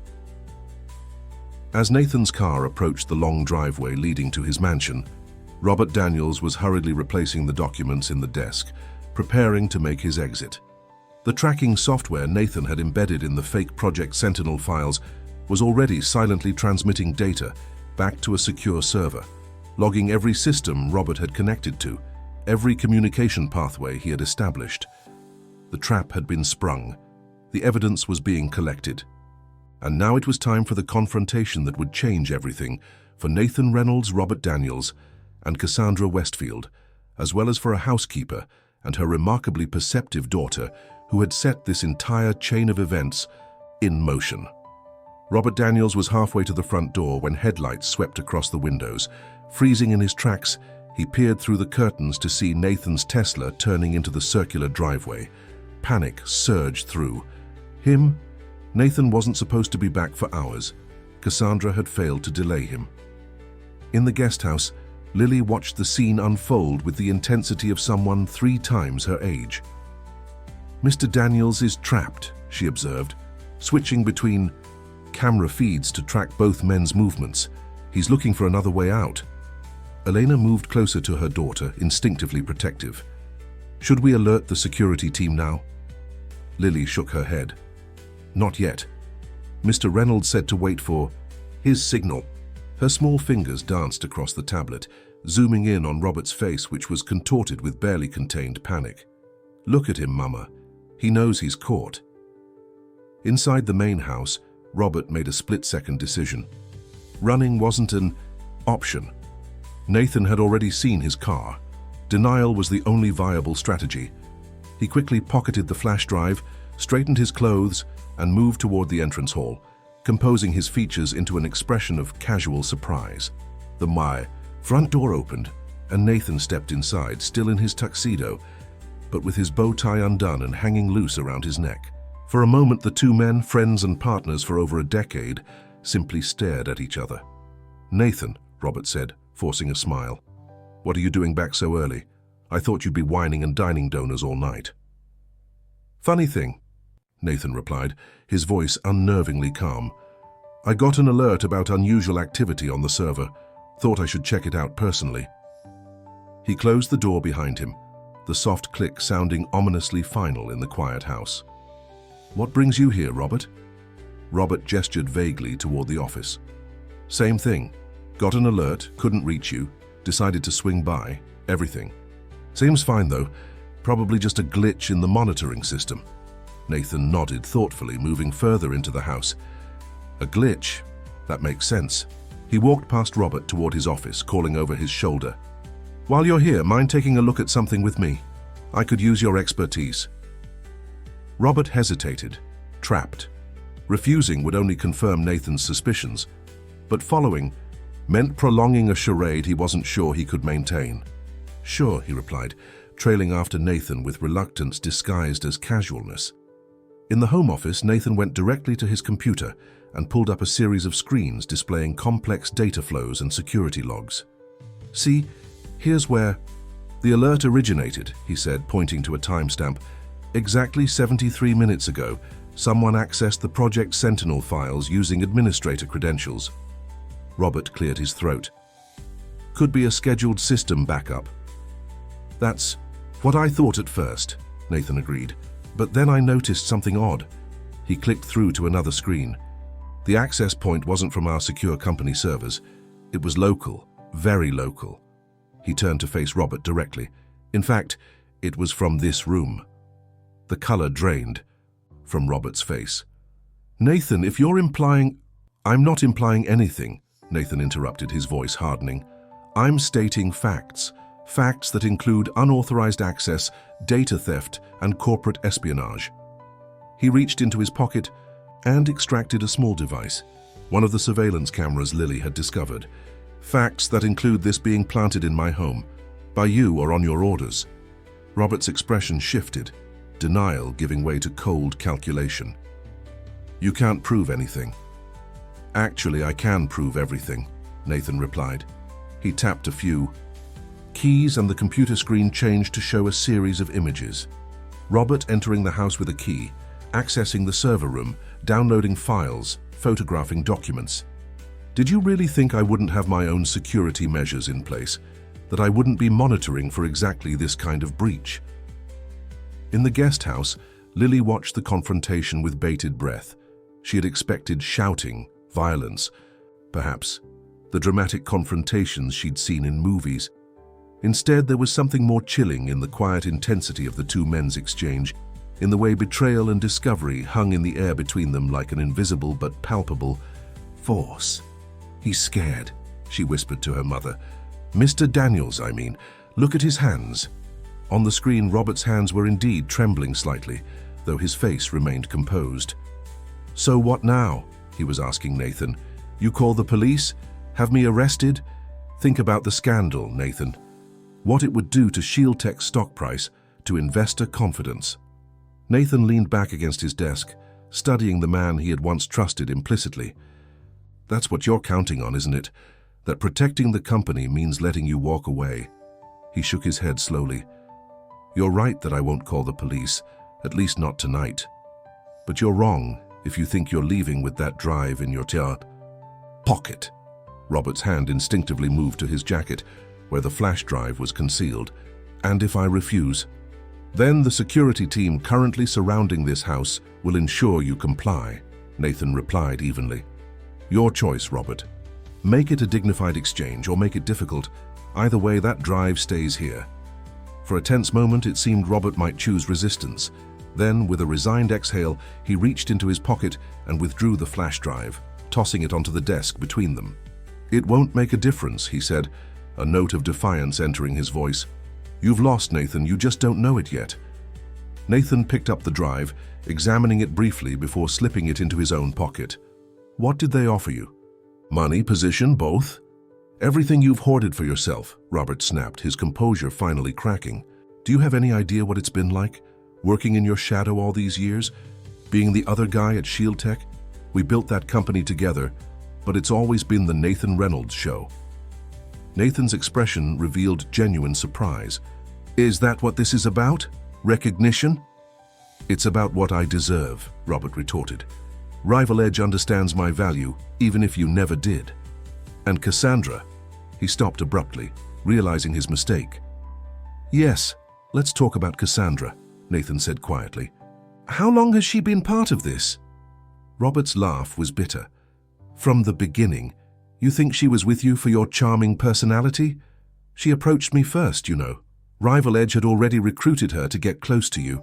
As Nathan's car approached the long driveway leading to his mansion, Robert Daniels was hurriedly replacing the documents in the desk, preparing to make his exit. The tracking software Nathan had embedded in the fake Project Sentinel files was already silently transmitting data back to a secure server, logging every system Robert had connected to, every communication pathway he had established. The trap had been sprung. The evidence was being collected. And now it was time for the confrontation that would change everything for Nathan Reynolds, Robert Daniels, and Cassandra Westfield, as well as for a housekeeper and her remarkably perceptive daughter who had set this entire chain of events in motion. Robert Daniels was halfway to the front door when headlights swept across the windows. Freezing in his tracks, he peered through the curtains to see Nathan's Tesla turning into the circular driveway. Panic surged through him. Nathan wasn't supposed to be back for hours. Cassandra had failed to delay him. In the guest house, Lily watched the scene unfold with the intensity of someone 3 times her age. "Mr. Daniels is trapped," she observed, switching between camera feeds to track both men's movements. "He's looking for another way out." Elena moved closer to her daughter, instinctively protective. "Should we alert the security team now?" Lily shook her head. "Not yet. Mr. Reynolds said to wait for his signal." Her small fingers danced across the tablet, zooming in on Robert's face, which was contorted with barely contained panic. "Look at him, Mama. He knows he's caught." Inside the main house, Robert made a split-second decision. Running wasn't an option. Nathan had already seen his car. Denial was the only viable strategy. He quickly pocketed the flash drive, straightened his clothes, and moved toward the entrance hall, composing his features into an expression of casual surprise. The front door opened, and Nathan stepped inside, still in his tuxedo, but with his bow tie undone and hanging loose around his neck. For a moment, the two men, friends and partners for over a decade, simply stared at each other. "Nathan," Robert said, forcing a smile, "what are you doing back so early? I thought you'd be whining and dining donors all night." "Funny thing," Nathan replied, his voice unnervingly calm. "I got an alert about unusual activity on the server. Thought I should check it out personally." He closed the door behind him, the soft click sounding ominously final in the quiet house. "What brings you here, Robert?" Robert gestured vaguely toward the office. "Same thing. Got an alert, couldn't reach you, decided to swing by, everything. Seems fine though, probably just a glitch in the monitoring system." Nathan nodded thoughtfully, moving further into the house. "A glitch? That makes sense." He walked past Robert toward his office, calling over his shoulder. "While you're here, mind taking a look at something with me? I could use your expertise." Robert hesitated, trapped. Refusing would only confirm Nathan's suspicions, but following meant prolonging a charade he wasn't sure he could maintain. "Sure," he replied, trailing after Nathan with reluctance disguised as casualness. In the home office, Nathan went directly to his computer and pulled up a series of screens displaying complex data flows and security logs. "See, here's where the alert originated," he said, pointing to a timestamp. "Exactly 73 minutes ago, someone accessed the Project Sentinel files using administrator credentials." Robert cleared his throat. "Could be a scheduled system backup." "That's what I thought at first," Nathan agreed. "But then I noticed something odd." He clicked through to another screen. The access point wasn't from our secure company servers. It was local, very local. He turned to face Robert directly. In fact, it was from this room. The color drained from Robert's face. "Nathan, if you're implying—" "I'm not implying anything," Nathan interrupted, his voice hardening. "I'm stating facts. Facts that include unauthorized access, data theft, and corporate espionage." He reached into his pocket and extracted a small device, one of the surveillance cameras Lily had discovered. "Facts that include this being planted in my home, by you or on your orders." Robert's expression shifted, denial giving way to cold calculation. "You can't prove anything." "Actually, I can prove everything," Nathan replied. He tapped a few keys and the computer screen changed to show a series of images. Robert entering the house with a key, accessing the server room, downloading files, photographing documents. "Did you really think I wouldn't have my own security measures in place? That I wouldn't be monitoring for exactly this kind of breach?" In the guest house, Lily watched the confrontation with bated breath. She had expected shouting, violence, perhaps the dramatic confrontations she'd seen in movies. Instead, there was something more chilling in the quiet intensity of the two men's exchange, in the way betrayal and discovery hung in the air between them like an invisible but palpable force. "He's scared," she whispered to her mother. "Mr. Daniels, I mean. Look at his hands." On the screen, Robert's hands were indeed trembling slightly, though his face remained composed. "So what now?" he was asking Nathan. "You call the police? Have me arrested? Think about the scandal, Nathan. What it would do to ShieldTech's stock price, to investor confidence." Nathan leaned back against his desk, studying the man he had once trusted implicitly. "That's what you're counting on, isn't it? That protecting the company means letting you walk away." He shook his head slowly. "You're right that I won't call the police, at least not tonight. But you're wrong if you think you're leaving with that drive in your pocket." Robert's hand instinctively moved to his jacket, where the flash drive was concealed. "And if I refuse? Then the security team currently surrounding this house will ensure you comply," Nathan replied evenly. "Your choice, Robert. Make it a dignified exchange or make it difficult. Either way, that drive stays here." For a tense moment, it seemed Robert might choose resistance. Then, with a resigned exhale, he reached into his pocket and withdrew the flash drive, tossing it onto the desk between them. "It won't make a difference," he said, a note of defiance entering his voice. "You've lost, Nathan. You just don't know it yet." Nathan picked up the drive, examining it briefly before slipping it into his own pocket. "What did they offer you? Money, position, both?" "Everything you've hoarded for yourself," Robert snapped, his composure finally cracking. "Do you have any idea what it's been like, working in your shadow all these years? Being the other guy at ShieldTech? We built that company together, but it's always been the Nathan Reynolds show." Nathan's expression revealed genuine surprise. "Is that what this is about? Recognition?" "It's about what I deserve," Robert retorted. "Rival Edge understands my value, even if you never did." "And Cassandra?" He stopped abruptly, realizing his mistake. "Yes, let's talk about Cassandra," Nathan said quietly. "How long has she been part of this?" Robert's laugh was bitter. "From the beginning. You think she was with you for your charming personality? She approached me first, you know. Rival Edge had already recruited her to get close to you.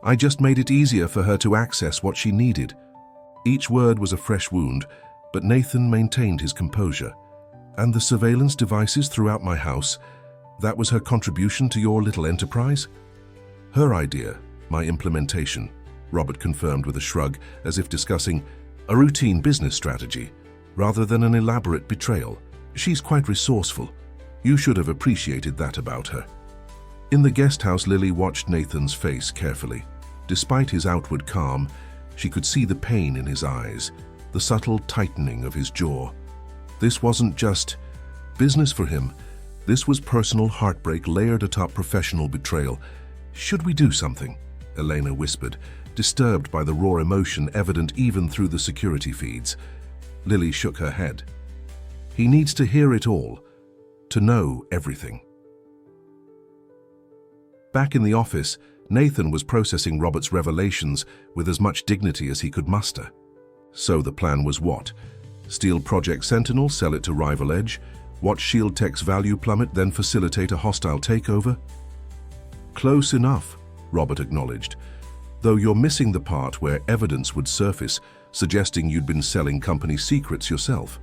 I just made it easier for her to access what she needed." Each word was a fresh wound, but Nathan maintained his composure. "And the surveillance devices throughout my house, that was her contribution to your little enterprise?" "Her idea, my implementation," Robert confirmed with a shrug, as if discussing a routine business strategy, rather than an elaborate betrayal. "She's quite resourceful. You should have appreciated that about her." In the guest house, Lily watched Nathan's face carefully. Despite his outward calm, she could see the pain in his eyes. the subtle tightening of his jaw. This wasn't just business for him. This was personal heartbreak layered atop professional betrayal. "Should we do something?" Elena whispered, disturbed by the raw emotion evident even through the security feeds. Lily shook her head. "He needs to hear it all, to know everything." Back in the office, Nathan was processing Robert's revelations with as much dignity as he could muster. So the plan was what? Steal Project Sentinel, sell it to Rival Edge, watch Shield Tech's value plummet, then facilitate a hostile takeover? Close enough, Robert acknowledged, though you're missing the part where evidence would surface, suggesting you'd been selling company secrets yourself.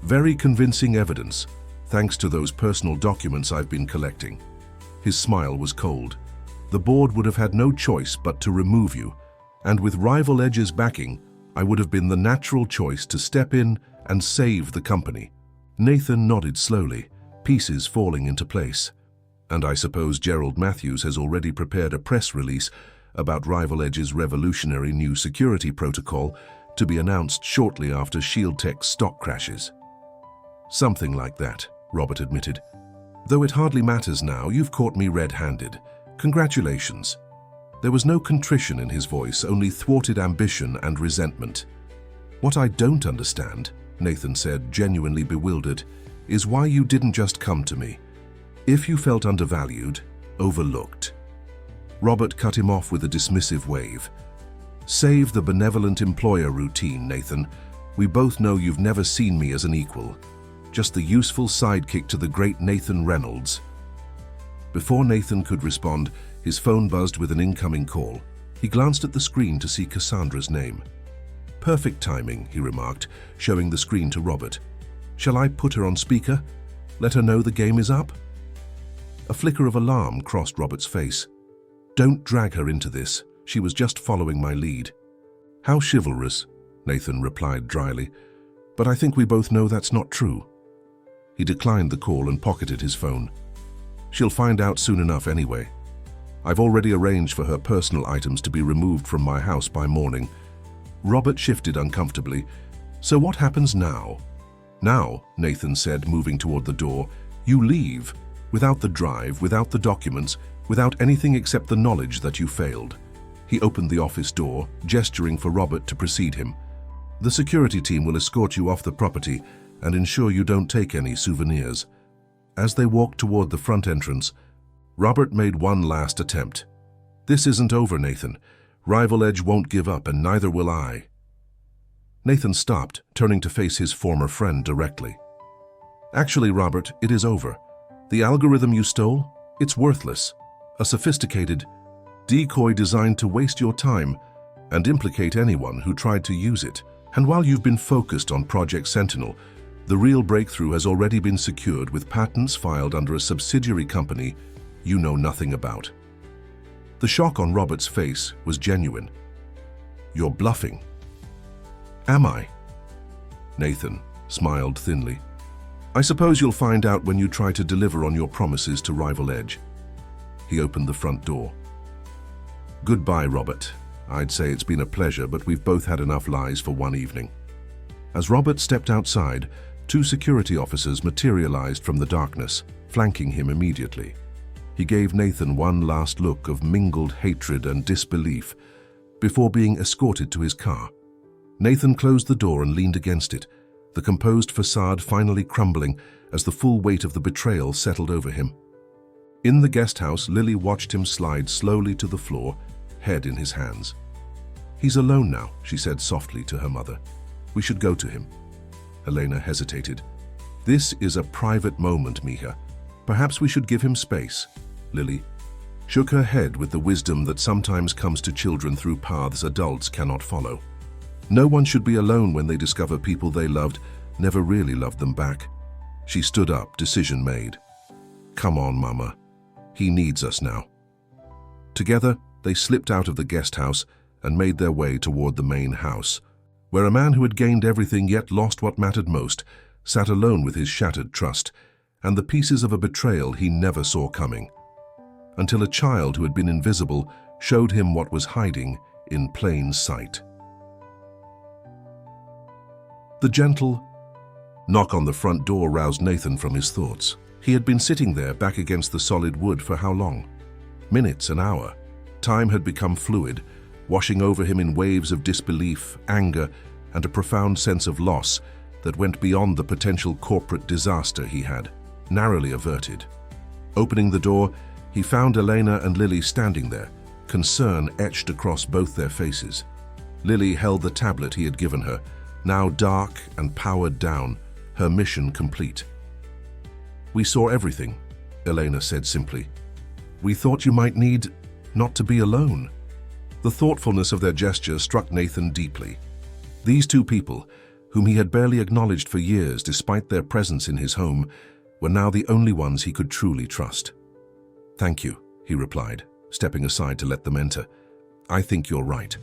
Very convincing evidence, thanks to those personal documents I've been collecting. His smile was cold. The board would have had no choice but to remove you, and with Rival Edge's backing, I would have been the natural choice to step in and save the company. Nathan nodded slowly, pieces falling into place. And I suppose Gerald Matthews has already prepared a press release about Rival Edge's revolutionary new security protocol to be announced shortly after Shield Tech's stock crashes. Something like that, Robert admitted. Though it hardly matters now, you've caught me red-handed. Congratulations. There was no contrition in his voice, only thwarted ambition and resentment. What I don't understand, Nathan said, genuinely bewildered, is why you didn't just come to me. If you felt undervalued, overlooked. Robert cut him off with a dismissive wave. Save the benevolent employer routine, Nathan. We both know you've never seen me as an equal. Just the useful sidekick to the great Nathan Reynolds. Before Nathan could respond, his phone buzzed with an incoming call. He glanced at the screen to see Cassandra's name. Perfect timing, he remarked, showing the screen to Robert. Shall I put her on speaker? Let her know the game is up? A flicker of alarm crossed Robert's face. Don't drag her into this. She was just following my lead. How chivalrous, Nathan replied dryly. But I think we both know that's not true. He declined the call and pocketed his phone. She'll find out soon enough anyway. I've already arranged for her personal items to be removed from my house by morning. Robert shifted uncomfortably. So what happens now? Now, Nathan said, moving toward the door, you leave, without the drive, without the documents, without anything except the knowledge that you failed. He opened the office door, gesturing for Robert to precede him. The security team will escort you off the property and ensure you don't take any souvenirs. As they walked toward the front entrance, Robert made one last attempt. This isn't over, Nathan. Rival Edge won't give up, and neither will I. Nathan stopped, turning to face his former friend directly. Actually, Robert, it is over. The algorithm you stole, it's worthless. A sophisticated decoy designed to waste your time and implicate anyone who tried to use it. And while you've been focused on Project Sentinel, the real breakthrough has already been secured with patents filed under a subsidiary company you know nothing about. The shock on Robert's face was genuine. You're bluffing. Am I? Nathan smiled thinly. I suppose you'll find out when you try to deliver on your promises to Rival Edge. He opened the front door. Goodbye, Robert. I'd say it's been a pleasure, but we've both had enough lies for one evening. As Robert stepped outside, two security officers materialized from the darkness, flanking him immediately. He gave Nathan one last look of mingled hatred and disbelief before being escorted to his car. Nathan closed the door and leaned against it, the composed facade finally crumbling as the full weight of the betrayal settled over him. In the guest house, Lily watched him slide slowly to the floor, head in his hands. He's alone now, she said softly to her mother. We should go to him. Elena hesitated. This is a private moment, Mija. Perhaps we should give him space. Lily shook her head with the wisdom that sometimes comes to children through paths adults cannot follow. No one should be alone when they discover people they loved never really loved them back. She stood up, decision made. Come on, Mama. He needs us now. Together, they slipped out of the guest house and made their way toward the main house, where a man who had gained everything yet lost what mattered most sat alone with his shattered trust and the pieces of a betrayal he never saw coming, until a child who had been invisible showed him what was hiding in plain sight. The gentle knock on the front door roused Nathan from his thoughts. He had been sitting there, back against the solid wood, for how long? Minutes, an hour. Time had become fluid, washing over him in waves of disbelief, anger, and a profound sense of loss that went beyond the potential corporate disaster he had narrowly averted. Opening the door, he found Elena and Lily standing there, concern etched across both their faces. Lily held the tablet he had given her, now dark and powered down, her mission complete. "We saw everything," Elena said simply. "We thought you might need not to be alone." The thoughtfulness of their gesture struck Nathan deeply. These two people, whom he had barely acknowledged for years despite their presence in his home, were now the only ones he could truly trust. "Thank you," he replied, stepping aside to let them enter. "I think you're right."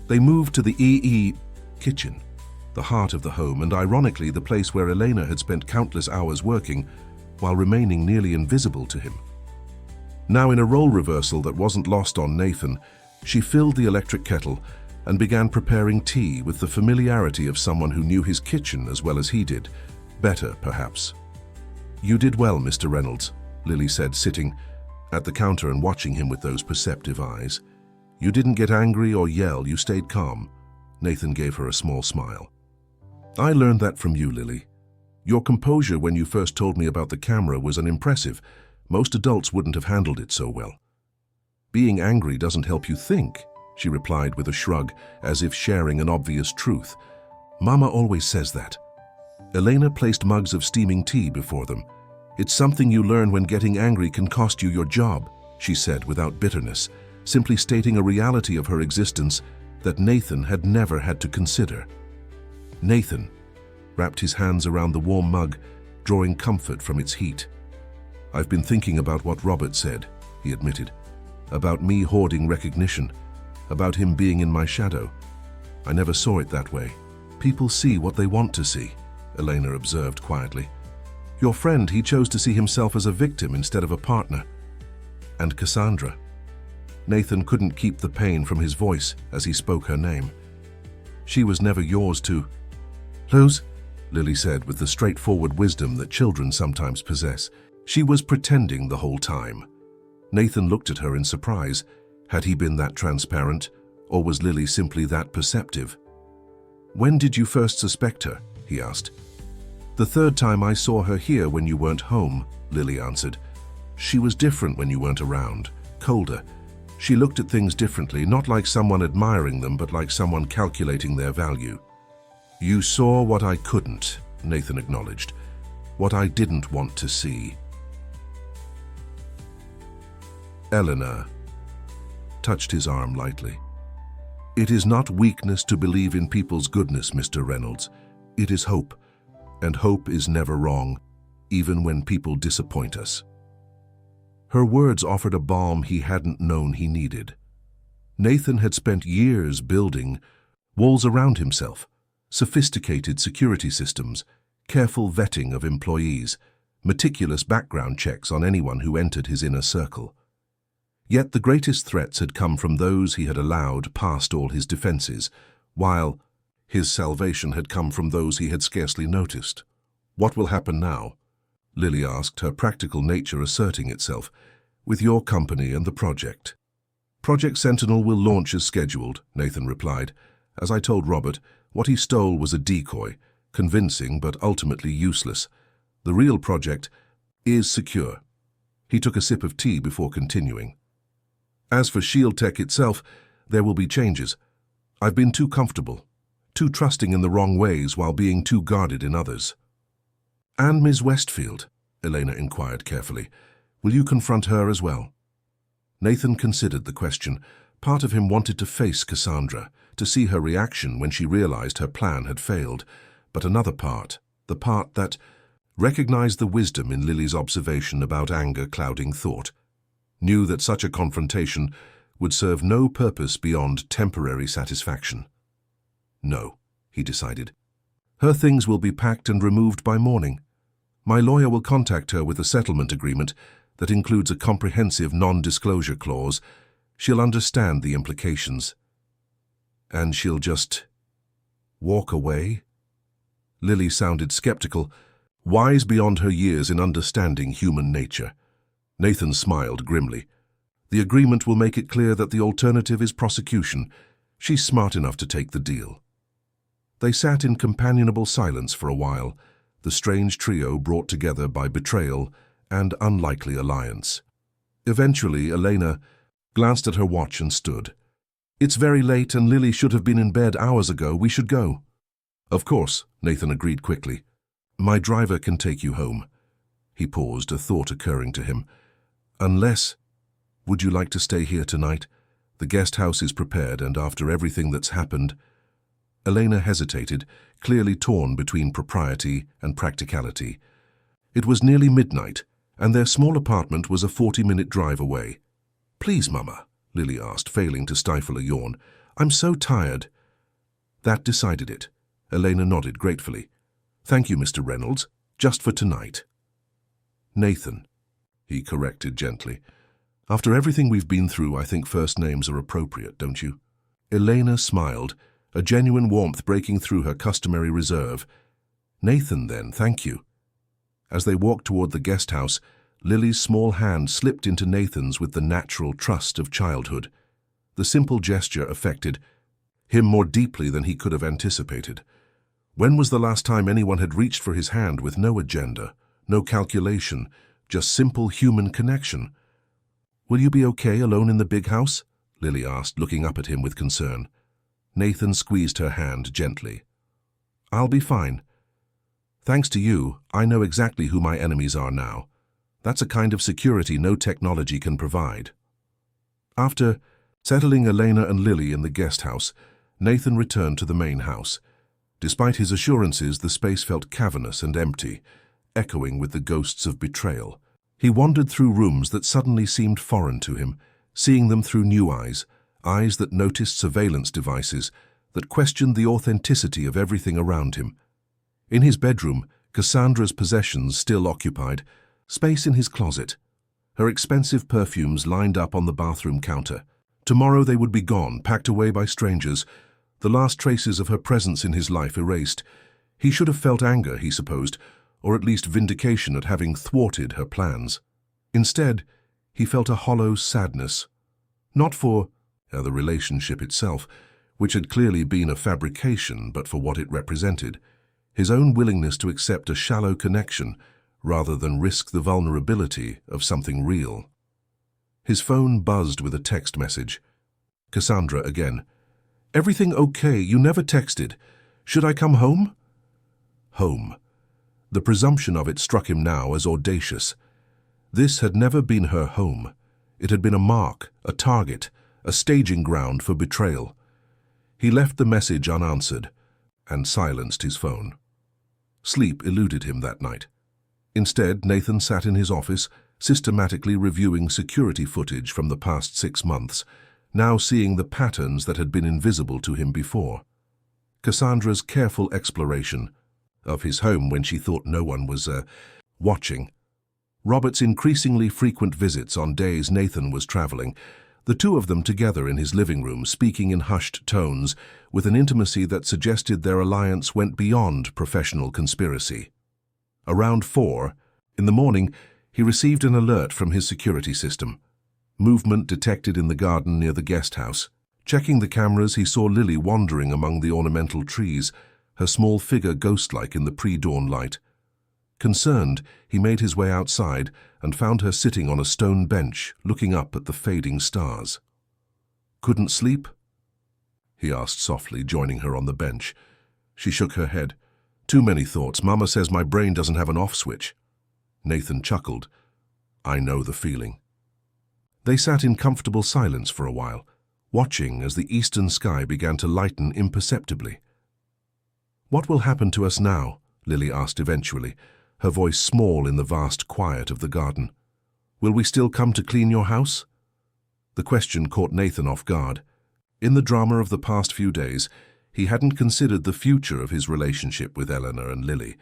They moved to the EE kitchen, the heart of the home, and ironically the place where Elena had spent countless hours working while remaining nearly invisible to him. Now, in a role reversal that wasn't lost on Nathan, she filled the electric kettle and began preparing tea with the familiarity of someone who knew his kitchen as well as he did. Better, perhaps. "You did well, Mr. Reynolds," Lily said, sitting at the counter and watching him with those perceptive eyes. "You didn't get angry or yell, you stayed calm." Nathan gave her a small smile. "I learned that from you, Lily. Your composure when you first told me about the camera was impressive. Most adults wouldn't have handled it so well." "Being angry doesn't help you think," she replied with a shrug, as if sharing an obvious truth. "Mama always says that." Elena placed mugs of steaming tea before them. "It's something you learn when getting angry can cost you your job," she said without bitterness, simply stating a reality of her existence that Nathan had never had to consider. Nathan wrapped his hands around the warm mug, drawing comfort from its heat. "I've been thinking about what Robert said," he admitted. "About me hoarding recognition, about him being in my shadow. I never saw it that way." "People see what they want to see," Elena observed quietly. "Your friend, he chose to see himself as a victim instead of a partner. And Cassandra." Nathan couldn't keep the pain from his voice as he spoke her name. "She was never yours to lose," Lily said with the straightforward wisdom that children sometimes possess. "She was pretending the whole time." Nathan looked at her in surprise. Had he been that transparent, or was Lily simply that perceptive? "When did you first suspect her?" he asked. "The third time I saw her here when you weren't home," Lily answered. "She was different when you weren't around, colder. She looked at things differently, not like someone admiring them, but like someone calculating their value." "You saw what I couldn't," Nathan acknowledged. "What I didn't want to see." Eleanor touched his arm lightly. "It is not weakness to believe in people's goodness, Mr. Reynolds. It is hope, and hope is never wrong, even when people disappoint us." Her words offered a balm he hadn't known he needed. Nathan had spent years building walls around himself, sophisticated security systems, careful vetting of employees, meticulous background checks on anyone who entered his inner circle. Yet the greatest threats had come from those he had allowed past all his defenses, while his salvation had come from those he had scarcely noticed. "What will happen now?" Lily asked, her practical nature asserting itself. "With your company and the project?" "Project Sentinel will launch as scheduled," Nathan replied. "As I told Robert, what he stole was a decoy, convincing but ultimately useless. The real project is secure." He took a sip of tea before continuing. "As for Shield Tech itself, there will be changes. I've been too comfortable, too trusting in the wrong ways while being too guarded in others." "And Ms. Westfield?" Elena inquired carefully. "Will you confront her as well?" Nathan considered the question. Part of him wanted to face Cassandra, to see her reaction when she realized her plan had failed. But another part, the part that recognized the wisdom in Lily's observation about anger clouding thought, knew that such a confrontation would serve no purpose beyond temporary satisfaction. "No," he decided. "Her things will be packed and removed by morning. My lawyer will contact her with a settlement agreement that includes a comprehensive non-disclosure clause. She'll understand the implications. And she'll just walk away?" Lily sounded skeptical, wise beyond her years in understanding human nature. Nathan smiled grimly. The agreement will make it clear that the alternative is prosecution. She's smart enough to take the deal. They sat in companionable silence for a while, the strange trio brought together by betrayal and unlikely alliance. Eventually, Elena glanced at her watch and stood. "It's very late and Lily should have been in bed hours ago. We should go." "Of course," Nathan agreed quickly. "My driver can take you home." He paused, a thought occurring to him. "Unless, would you like to stay here tonight? The guest house is prepared, and after everything that's happened—" Elena hesitated, clearly torn between propriety and practicality. It was nearly midnight, and their small apartment was a 40-minute drive away. "Please, Mama," Lily asked, failing to stifle a yawn. "I'm so tired." That decided it. Elena nodded gratefully. "Thank you, Mr. Reynolds. Just for tonight." "Nathan," he corrected gently. "After everything we've been through, I think first names are appropriate, don't you?" Elena smiled, a genuine warmth breaking through her customary reserve. "Nathan, then, thank you." As they walked toward the guest house, Lily's small hand slipped into Nathan's with the natural trust of childhood. The simple gesture affected him more deeply than he could have anticipated. When was the last time anyone had reached for his hand with no agenda, no calculation, just simple human connection? "Will you be okay alone in the big house?" Lily asked, looking up at him with concern. Nathan squeezed her hand gently. "I'll be fine. Thanks to you, I know exactly who my enemies are now. That's a kind of security no technology can provide." After settling Elena and Lily in the guest house, Nathan returned to the main house. Despite his assurances, the space felt cavernous and empty, echoing with the ghosts of betrayal. He wandered through rooms that suddenly seemed foreign to him, seeing them through new eyes, eyes that noticed surveillance devices, that questioned the authenticity of everything around him. In his bedroom, Cassandra's possessions still occupied space in his closet. Her expensive perfumes lined up on the bathroom counter. Tomorrow they would be gone, packed away by strangers, the last traces of her presence in his life erased. He should have felt anger, he supposed, or at least vindication at having thwarted her plans. Instead, he felt a hollow sadness. Not for the relationship itself, which had clearly been a fabrication, but for what it represented. His own willingness to accept a shallow connection rather than risk the vulnerability of something real. His phone buzzed with a text message. Cassandra again. "Everything okay? You never texted. Should I come home?" Home. The presumption of it struck him now as audacious. This had never been her home. It had been a mark, a target, a staging ground for betrayal. He left the message unanswered and silenced his phone. Sleep eluded him that night. Instead, Nathan sat in his office, systematically reviewing security footage from the past 6 months, now seeing the patterns that had been invisible to him before. Cassandra's careful exploration of his home when she thought no one was watching. Robert's increasingly frequent visits on days Nathan was traveling, the two of them together in his living room, speaking in hushed tones, with an intimacy that suggested their alliance went beyond professional conspiracy. Around 4 in the morning, he received an alert from his security system. Movement detected in the garden near the guest house. Checking the cameras, he saw Lily wandering among the ornamental trees, her small figure ghost-like in the pre-dawn light. Concerned, he made his way outside and found her sitting on a stone bench, looking up at the fading stars. "Couldn't sleep?" he asked softly, joining her on the bench. She shook her head. "Too many thoughts. Mama says my brain doesn't have an off switch." Nathan chuckled. "I know the feeling." They sat in comfortable silence for a while, watching as the eastern sky began to lighten imperceptibly. "What will happen to us now?" Lily asked eventually, her voice small in the vast quiet of the garden. "Will we still come to clean your house?" The question caught Nathan off guard. In the drama of the past few days, he hadn't considered the future of his relationship with Eleanor and Lily.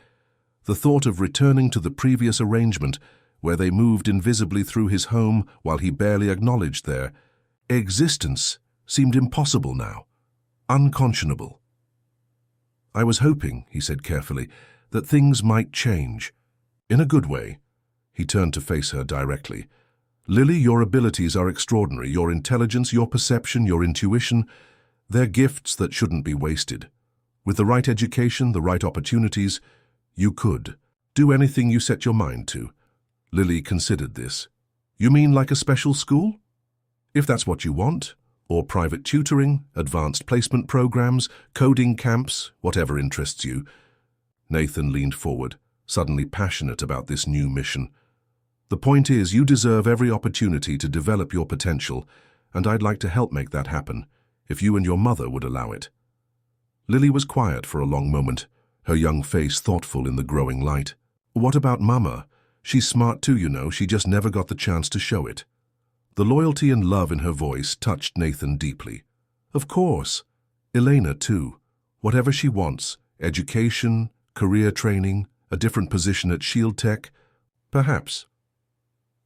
The thought of returning to the previous arrangement, where they moved invisibly through his home while he barely acknowledged their existence, seemed impossible now, unconscionable. I was hoping, he said carefully, that things might change. In a good way. He turned to face her directly. Lily, your abilities are extraordinary. Your intelligence, your perception, your intuition, they're gifts that shouldn't be wasted. With the right education, the right opportunities, you could do anything you set your mind to. Lily considered this. You mean like a special school? If that's what you want, or private tutoring, advanced placement programs, coding camps, whatever interests you. Nathan leaned forward, suddenly passionate about this new mission. The point is, you deserve every opportunity to develop your potential, and I'd like to help make that happen, if you and your mother would allow it. Lily was quiet for a long moment, her young face thoughtful in the growing light. What about Mama? She's smart too, you know, she just never got the chance to show it. The loyalty and love in her voice touched Nathan deeply. Of course. Elena too. Whatever she wants, education, career training, a different position at Shield Tech, perhaps.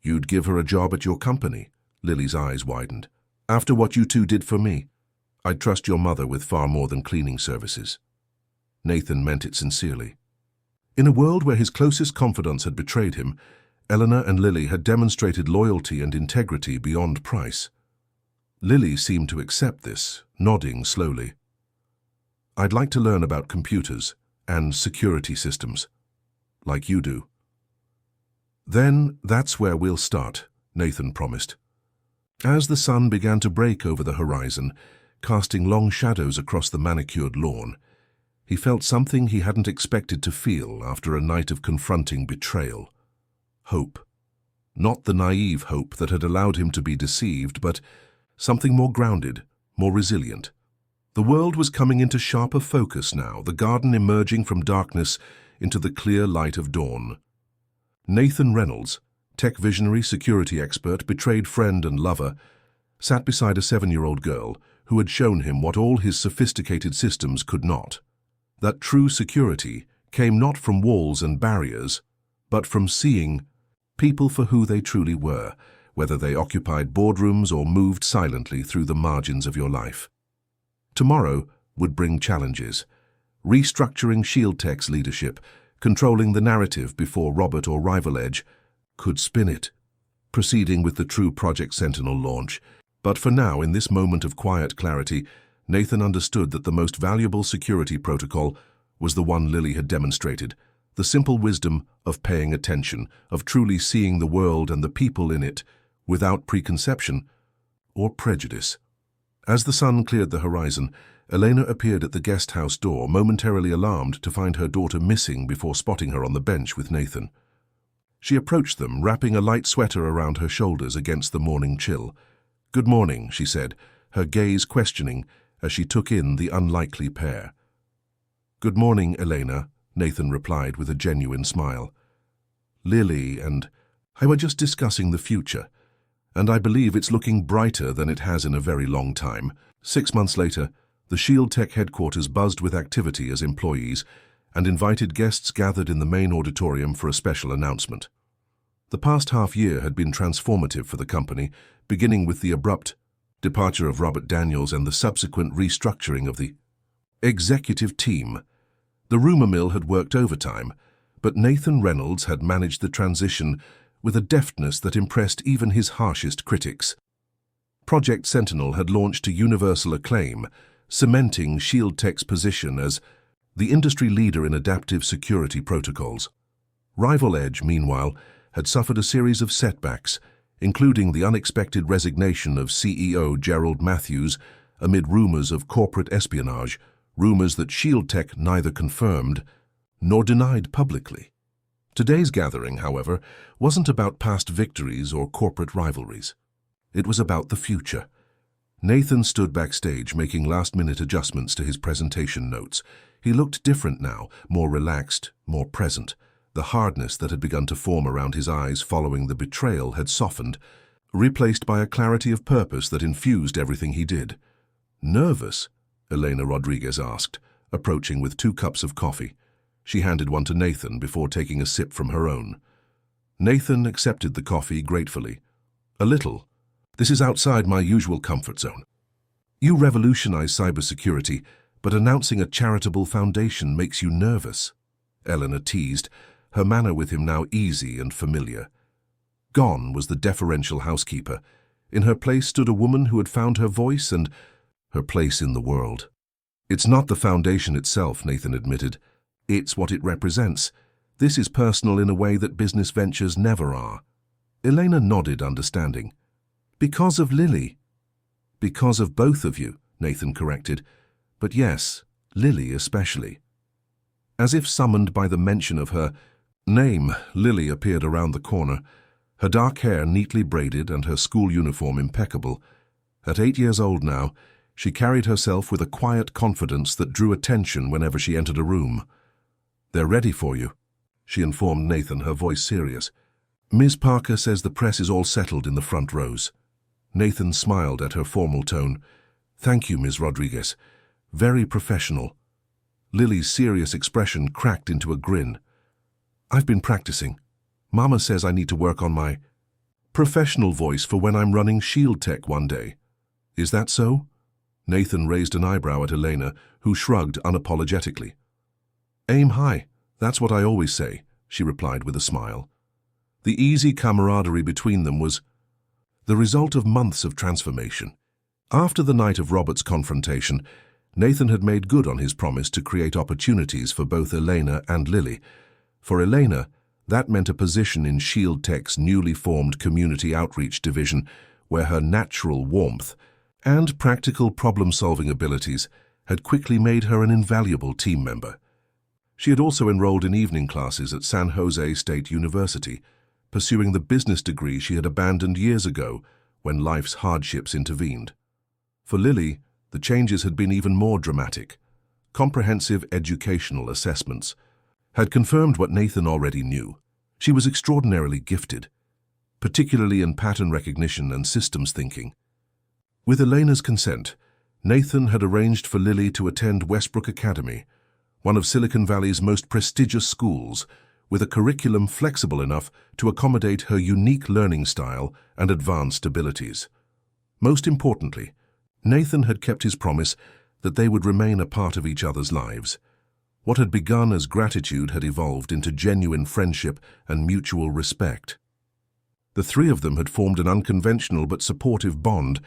You'd give her a job at your company? Lily's eyes widened. After what you two did for me, I'd trust your mother with far more than cleaning services. Nathan meant it sincerely. In a world where his closest confidants had betrayed him, Eleanor and Lily had demonstrated loyalty and integrity beyond price. Lily seemed to accept this, nodding slowly. I'd like to learn about computers and security systems, like you do. Then that's where we'll start, Nathan promised. As the sun began to break over the horizon, casting long shadows across the manicured lawn, he felt something he hadn't expected to feel after a night of confronting betrayal. Hope. Not the naive hope that had allowed him to be deceived, but something more grounded, more resilient. The world was coming into sharper focus now, the garden emerging from darkness into the clear light of dawn. Nathan Reynolds, tech visionary, security expert, betrayed friend and lover, sat beside a 7-year-old girl who had shown him what all his sophisticated systems could not. That true security came not from walls and barriers, but from seeing people for who they truly were, whether they occupied boardrooms or moved silently through the margins of your life. Tomorrow would bring challenges. Restructuring Shield Tech's leadership, controlling the narrative before Robert or Rival Edge could spin it, proceeding with the true Project Sentinel launch. But for now, in this moment of quiet clarity, Nathan understood that the most valuable security protocol was the one Lily had demonstrated, the simple wisdom of paying attention, of truly seeing the world and the people in it without preconception or prejudice. As the sun cleared the horizon, Elena appeared at the guest house door, momentarily alarmed to find her daughter missing before spotting her on the bench with Nathan. She approached them, wrapping a light sweater around her shoulders against the morning chill. "Good morning," she said, her gaze questioning as she took in the unlikely pair. "Good morning, Elena," Nathan replied with a genuine smile. "Lily and I were just discussing the future, and I believe it's looking brighter than it has in a very long time." 6 months later, the Shield Tech headquarters buzzed with activity as employees, and invited guests gathered in the main auditorium for a special announcement. The past half year had been transformative for the company, beginning with the abrupt departure of Robert Daniels and the subsequent restructuring of the executive team. The rumor mill had worked overtime, but Nathan Reynolds had managed the transition with a deftness that impressed even his harshest critics. Project Sentinel had launched to universal acclaim, cementing Shield Tech's position as the industry leader in adaptive security protocols. Rival Edge, meanwhile, had suffered a series of setbacks, including the unexpected resignation of CEO Gerald Matthews amid rumors of corporate espionage, rumors that Shield Tech neither confirmed nor denied publicly. Today's gathering, however, wasn't about past victories or corporate rivalries. It was about the future. Nathan stood backstage making last-minute adjustments to his presentation notes. He looked different now, more relaxed, more present. The hardness that had begun to form around his eyes following the betrayal had softened, replaced by a clarity of purpose that infused everything he did. "Nervous?" Elena Rodriguez asked, approaching with 2 cups of coffee. She handed one to Nathan before taking a sip from her own. Nathan accepted the coffee gratefully. "A little. This is outside my usual comfort zone. You revolutionize cybersecurity, But announcing a charitable foundation makes you nervous, Eleanor teased, her manner with him now easy and familiar. Gone was the deferential housekeeper. In her place stood a woman who had found her voice and her place in the world. It's not the foundation itself, Nathan admitted. It's what it represents. This is personal in a way that business ventures never are. Elena nodded, understanding. Because of Lily. Because of both of you, Nathan corrected. But yes, Lily especially. As if summoned by the mention of her name, Lily appeared around the corner, her dark hair neatly braided and her school uniform impeccable. At 8 years old now, she carried herself with a quiet confidence that drew attention whenever she entered a room. "They're ready for you," she informed Nathan, her voice serious. "Ms. Parker says the press is all settled in the front rows." Nathan smiled at her formal tone. "Thank you, Ms. Rodriguez. Very professional." Lily's serious expression cracked into a grin. "I've been practicing. Mama says I need to work on my professional voice for when I'm running Shield Tech one day. Is that so?" Nathan raised an eyebrow at Elena, who shrugged unapologetically. "Aim high. That's what I always say," she replied with a smile. The easy camaraderie between them was the result of months of transformation. After the night of Robert's confrontation, Nathan had made good on his promise to create opportunities for both Elena and Lily. For Elena, that meant a position in Shield Tech's newly formed community outreach division, where her natural warmth and practical problem-solving abilities had quickly made her an invaluable team member. She had also enrolled in evening classes at San Jose State University, pursuing the business degree she had abandoned years ago when life's hardships intervened. For Lily, the changes had been even more dramatic. Comprehensive educational assessments had confirmed what Nathan already knew. She was extraordinarily gifted, particularly in pattern recognition and systems thinking. With Elena's consent, Nathan had arranged for Lily to attend Westbrook Academy, one of Silicon Valley's most prestigious schools, with a curriculum flexible enough to accommodate her unique learning style and advanced abilities. Most importantly, Nathan had kept his promise that they would remain a part of each other's lives. What had begun as gratitude had evolved into genuine friendship and mutual respect. The three of them had formed an unconventional but supportive bond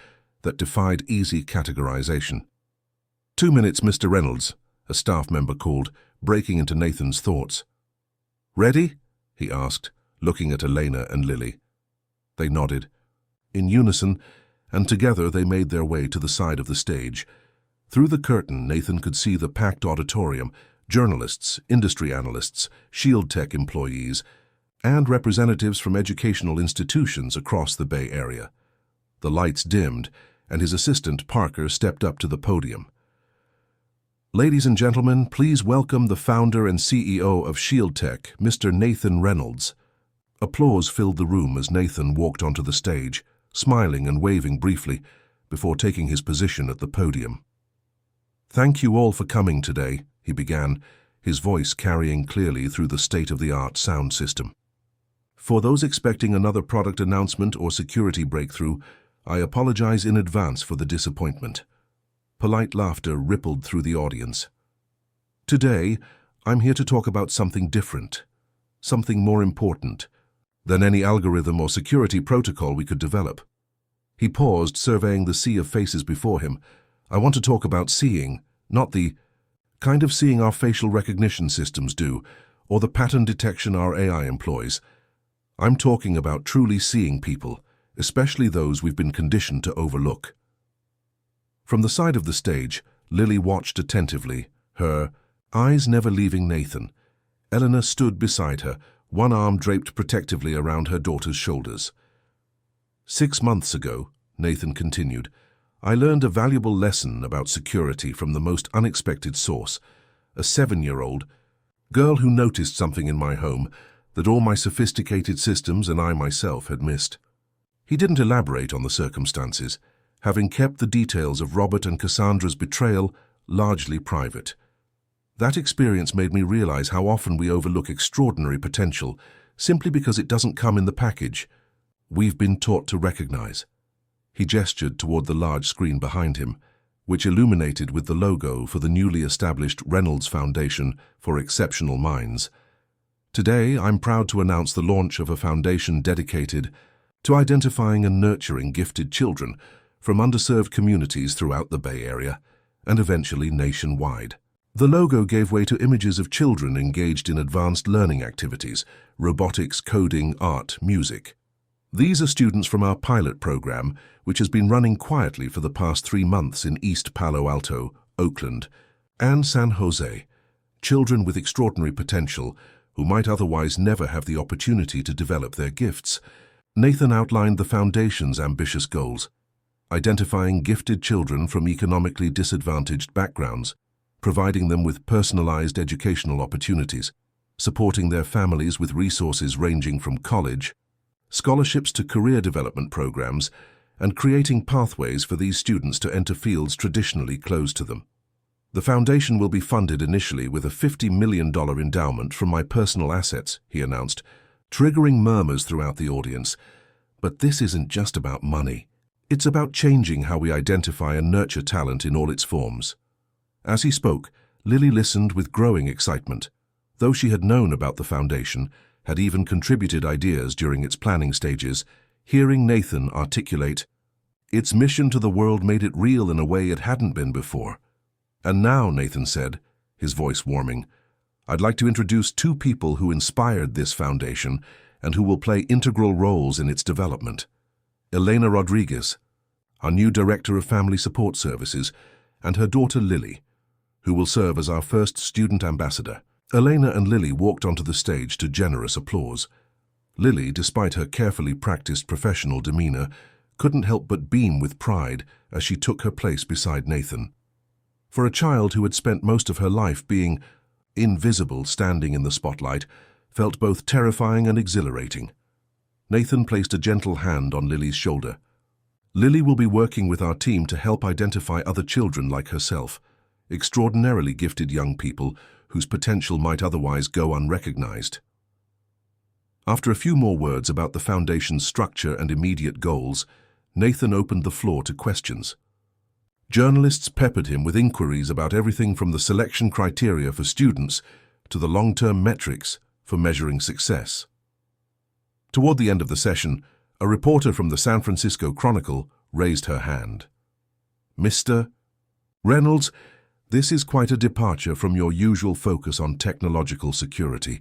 that defied easy categorization. 2 minutes, Mr. Reynolds," a staff member called, breaking into Nathan's thoughts. "Ready?" he asked, looking at Elena and Lily. They nodded. In unison, and together they made their way to the side of the stage. Through the curtain, Nathan could see the packed auditorium, journalists, industry analysts, Shield Tech employees, and representatives from educational institutions across the Bay Area. The lights dimmed, and his assistant, Parker, stepped up to the podium. "Ladies and gentlemen, please welcome the founder and CEO of Shield Tech, Mr. Nathan Reynolds." Applause filled the room as Nathan walked onto the stage, smiling and waving briefly, before taking his position at the podium. "Thank you all for coming today," he began, his voice carrying clearly through the state-of-the-art sound system. "For those expecting another product announcement or security breakthrough, I apologize in advance for the disappointment." Polite laughter rippled through the audience. "Today, I'm here to talk about something different, something more important than any algorithm or security protocol we could develop." He paused, surveying the sea of faces before him. "I want to talk about seeing, not the kind of seeing our facial recognition systems do, or the pattern detection our AI employs. I'm talking about truly seeing people, especially those we've been conditioned to overlook." From the side of the stage, Lily watched attentively, her eyes never leaving Nathan. Eleanor stood beside her, one arm draped protectively around her daughter's shoulders. 6 months ago, Nathan continued, I learned a valuable lesson about security from the most unexpected source, a 7-year-old girl who noticed something in my home that all my sophisticated systems and I myself had missed. He didn't elaborate on the circumstances, having kept the details of Robert and Cassandra's betrayal largely private. That experience made me realize how often we overlook extraordinary potential simply because it doesn't come in the package we've been taught to recognize. He gestured toward the large screen behind him, which illuminated with the logo for the newly established Reynolds Foundation for Exceptional Minds. Today, I'm proud to announce the launch of a foundation dedicated to identifying and nurturing gifted children from underserved communities throughout the Bay Area and eventually nationwide. The logo gave way to images of children engaged in advanced learning activities, robotics, coding, art, music. These are students from our pilot program, which has been running quietly for the past 3 months in East Palo Alto, Oakland, and San Jose. Children with extraordinary potential who might otherwise never have the opportunity to develop their gifts. Nathan outlined the foundation's ambitious goals, identifying gifted children from economically disadvantaged backgrounds, providing them with personalized educational opportunities, supporting their families with resources ranging from college, scholarships to career development programs, and creating pathways for these students to enter fields traditionally closed to them. The foundation will be funded initially with a $50 million endowment from my personal assets, he announced, triggering murmurs throughout the audience. But this isn't just about money. It's about changing how we identify and nurture talent in all its forms. As he spoke, Lily listened with growing excitement. Though she had known about the foundation, had even contributed ideas during its planning stages, hearing Nathan articulate, its mission to the world made it real in a way it hadn't been before. And now, Nathan said, his voice warming, I'd like to introduce 2 people who inspired this foundation and who will play integral roles in its development. Elena Rodriguez, our new Director of Family Support Services, and her daughter Lily, who will serve as our first student ambassador. Elena and Lily walked onto the stage to generous applause. Lily, despite her carefully practiced professional demeanor, couldn't help but beam with pride as she took her place beside Nathan. For a child who had spent most of her life being invisible, standing in the spotlight felt both terrifying and exhilarating. Nathan placed a gentle hand on Lily's shoulder. Lily will be working with our team to help identify other children like herself, extraordinarily gifted young people whose potential might otherwise go unrecognized. After a few more words about the foundation's structure and immediate goals, Nathan opened the floor to questions. Journalists peppered him with inquiries about everything from the selection criteria for students to the long-term metrics for measuring success. Toward the end of the session, a reporter from the San Francisco Chronicle raised her hand. Mr. Reynolds, this is quite a departure from your usual focus on technological security.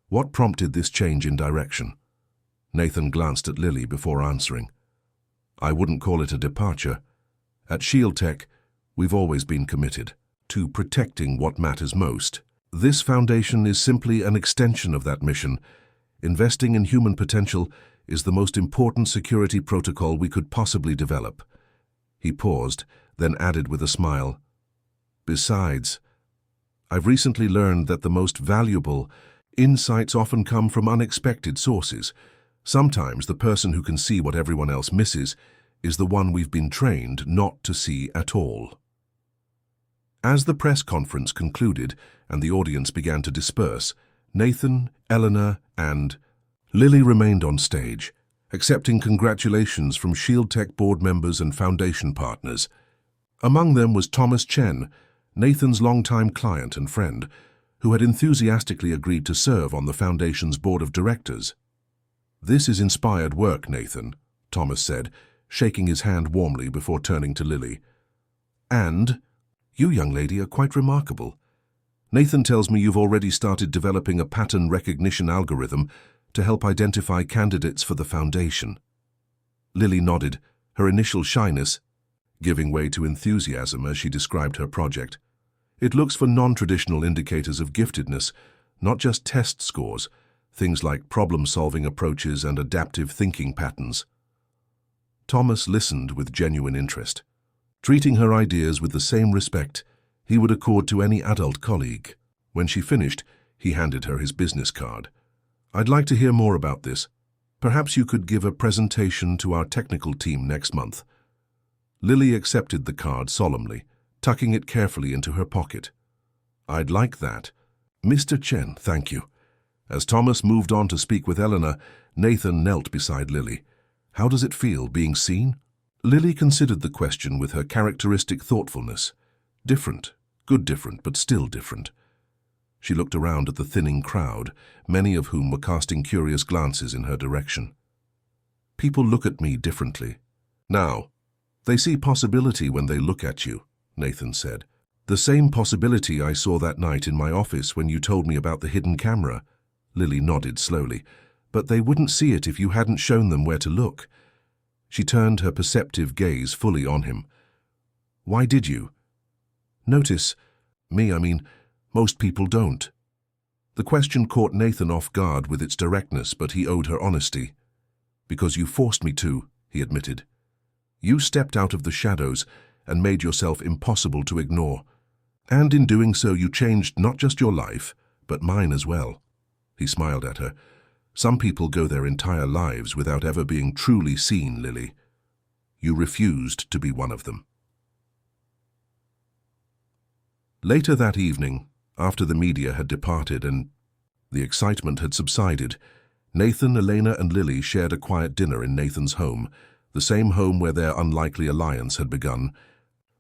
What prompted this change in direction? Nathan glanced at Lily before answering. I wouldn't call it a departure. At Shield Tech, we've always been committed to protecting what matters most. This foundation is simply an extension of that mission. Investing in human potential is the most important security protocol we could possibly develop. He paused, then added with a smile, Besides, I've recently learned that the most valuable insights often come from unexpected sources. Sometimes the person who can see what everyone else misses is the one we've been trained not to see at all. As the press conference concluded and the audience began to disperse, Nathan, Eleanor, and Lily remained on stage, accepting congratulations from Shield Tech board members and foundation partners. Among them was Thomas Chen, Nathan's longtime client and friend, who had enthusiastically agreed to serve on the foundation's board of directors. This is inspired work, Nathan, Thomas said, shaking his hand warmly before turning to Lily. And you, young lady, are quite remarkable. Nathan tells me you've already started developing a pattern recognition algorithm to help identify candidates for the foundation. Lily nodded, her initial shyness giving way to enthusiasm as she described her project. It looks for non-traditional indicators of giftedness, not just test scores, things like problem-solving approaches and adaptive thinking patterns. Thomas listened with genuine interest, treating her ideas with the same respect he would accord to any adult colleague. When she finished, he handed her his business card. I'd like to hear more about this. Perhaps you could give a presentation to our technical team next month. Lily accepted the card solemnly, tucking it carefully into her pocket. I'd like that. Mr. Chen, thank you. As Thomas moved on to speak with Eleanor, Nathan knelt beside Lily. How does it feel being seen? Lily considered the question with her characteristic thoughtfulness. Different, good different, but still different. She looked around at the thinning crowd, many of whom were casting curious glances in her direction. People look at me differently. Now, they see possibility when they look at you, Nathan said. The same possibility I saw that night in my office when you told me about the hidden camera. Lily nodded slowly. But they wouldn't see it if you hadn't shown them where to look. She turned her perceptive gaze fully on him. Why did you? Notice, most people don't. The question caught Nathan off guard with its directness, but he owed her honesty. Because you forced me to, he admitted. You stepped out of the shadows and made yourself impossible to ignore. And in doing so, you changed not just your life, but mine as well. He smiled at her. Some people go their entire lives without ever being truly seen, Lily. You refused to be one of them. Later that evening, after the media had departed and the excitement had subsided, Nathan, Elena, and Lily shared a quiet dinner in Nathan's home, the same home where their unlikely alliance had begun.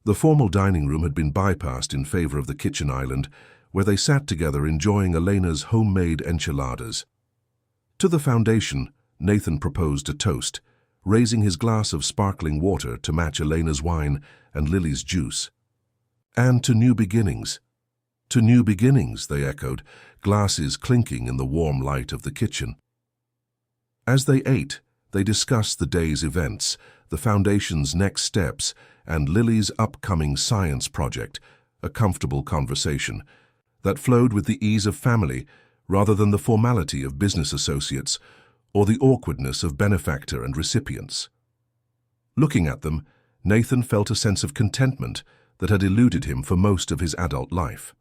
The formal dining room had been bypassed in favor of the kitchen island, where they sat together enjoying Elena's homemade enchiladas. To the foundation, Nathan proposed a toast, raising his glass of sparkling water to match Elena's wine and Lily's juice. And to new beginnings. To new beginnings, they echoed, glasses clinking in the warm light of the kitchen. As they ate, they discussed the day's events, the foundation's next steps, and Lily's upcoming science project, a comfortable conversation that flowed with the ease of family rather than the formality of business associates or the awkwardness of benefactor and recipients. Looking at them, Nathan felt a sense of contentment that had eluded him for most of his adult life.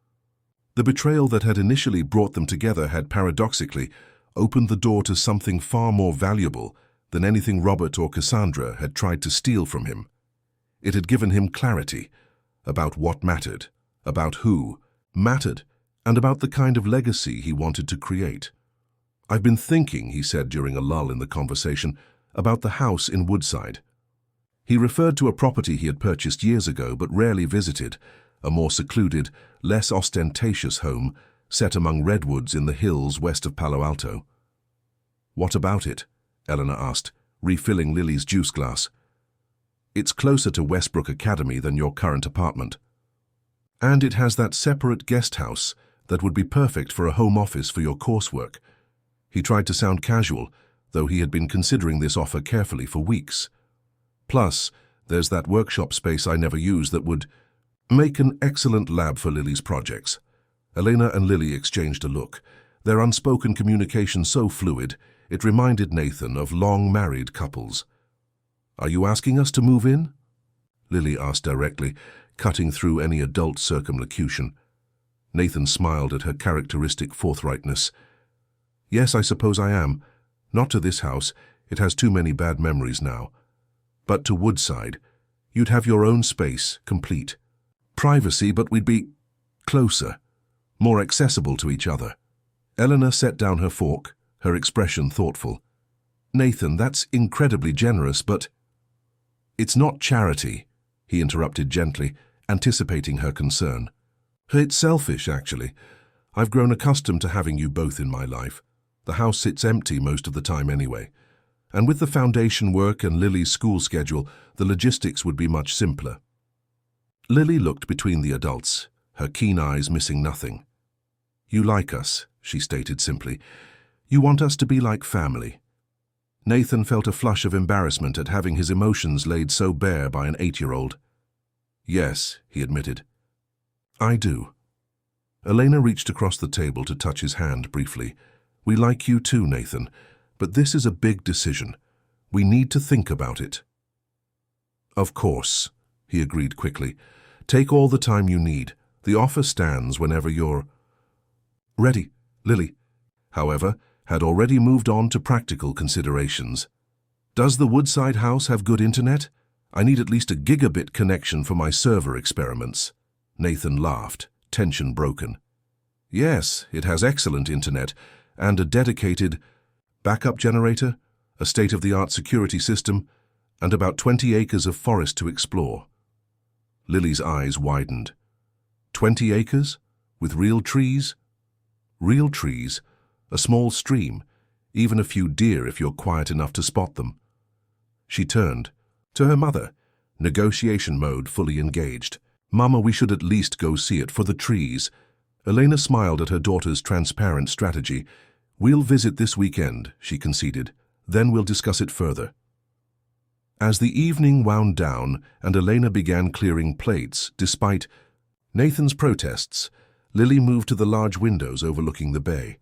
The betrayal that had initially brought them together had paradoxically opened the door to something far more valuable than anything Robert or Cassandra had tried to steal from him. It had given him clarity about what mattered, about who mattered, and about the kind of legacy he wanted to create. I've been thinking, he said during a lull in the conversation, about the house in Woodside. He referred to a property he had purchased years ago but rarely visited, a more secluded, less ostentatious home set among redwoods in the hills west of Palo Alto. What about it? Eleanor asked, refilling Lily's juice glass. It's closer to Westbrook Academy than your current apartment. And it has that separate guest house that would be perfect for a home office for your coursework. He tried to sound casual, though he had been considering this offer carefully for weeks. Plus, there's that workshop space I never use that would make an excellent lab for Lily's projects. Elena and Lily exchanged a look, their unspoken communication so fluid it reminded Nathan of long-married couples. Are you asking us to move in? Lily asked directly, cutting through any adult circumlocution. Nathan smiled at her characteristic forthrightness. Yes, I suppose I am. Not to this house, it has too many bad memories now. But to Woodside, you'd have your own space, complete. Privacy, but we'd be closer, more accessible to each other. Eleanor set down her fork, her expression thoughtful. Nathan, that's incredibly generous, but it's not charity, he interrupted gently, anticipating her concern. It's selfish, actually. I've grown accustomed to having you both in my life. The house sits empty most of the time anyway. And with the foundation work and Lily's school schedule, the logistics would be much simpler. Lily looked between the adults, her keen eyes missing nothing. You like us, she stated simply. You want us to be like family. Nathan felt a flush of embarrassment at having his emotions laid so bare by an 8-year-old. Yes, he admitted. I do. Elena reached across the table to touch his hand briefly. We like you too, Nathan, but this is a big decision. We need to think about it. Of course, he agreed quickly. Take all the time you need. The offer stands whenever you're ready. Lily, however, had already moved on to practical considerations. Does the Woodside house have good internet? I need at least a gigabit connection for my server experiments. Nathan laughed, tension broken. Yes, it has excellent internet and a dedicated backup generator, a state-of-the-art security system, and about 20 acres of forest to explore. Lily's eyes widened. 20 acres? With real trees? Real trees, a small stream, even a few deer if you're quiet enough to spot them. She turned to her mother, negotiation mode fully engaged. "Mama, we should at least go see it for the trees." Elena smiled at her daughter's transparent strategy. "We'll visit this weekend," she conceded. "Then we'll discuss it further." As the evening wound down and Elena began clearing plates, despite Nathan's protests, Lily moved to the large windows overlooking the bay.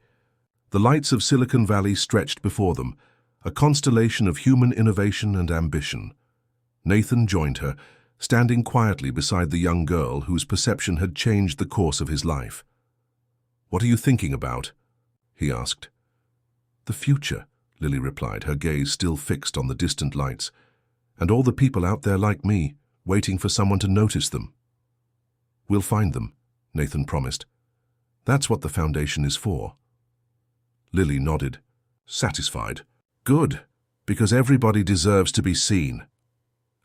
The lights of Silicon Valley stretched before them, a constellation of human innovation and ambition. Nathan joined her, standing quietly beside the young girl whose perception had changed the course of his life. "What are you thinking about?" he asked. "The future," Lily replied, her gaze still fixed on the distant lights. "And all the people out there like me, waiting for someone to notice them." "We'll find them," Nathan promised. "That's what the foundation is for." Lily nodded, satisfied. "Good, because everybody deserves to be seen."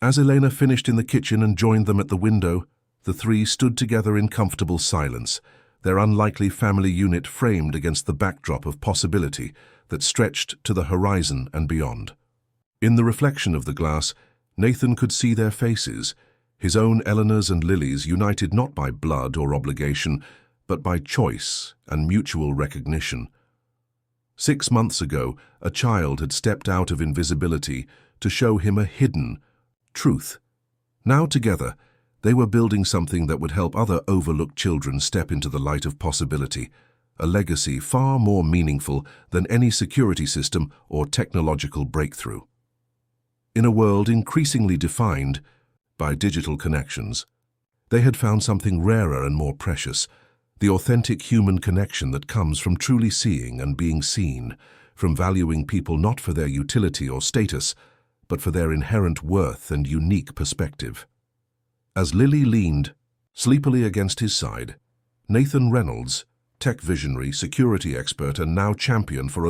As Elena finished in the kitchen and joined them at the window, the three stood together in comfortable silence, their unlikely family unit framed against the backdrop of possibility that stretched to the horizon and beyond. In the reflection of the glass, Nathan could see their faces, his own, Eleanor's and Lily's, united not by blood or obligation, but by choice and mutual recognition. 6 months ago, a child had stepped out of invisibility to show him a hidden truth. Now together, they were building something that would help other overlooked children step into the light of possibility, a legacy far more meaningful than any security system or technological breakthrough. In a world increasingly defined by digital connections, they had found something rarer and more precious, the authentic human connection that comes from truly seeing and being seen, from valuing people not for their utility or status, but for their inherent worth and unique perspective. As Lily leaned sleepily against his side, Nathan Reynolds, tech visionary, security expert, and now champion for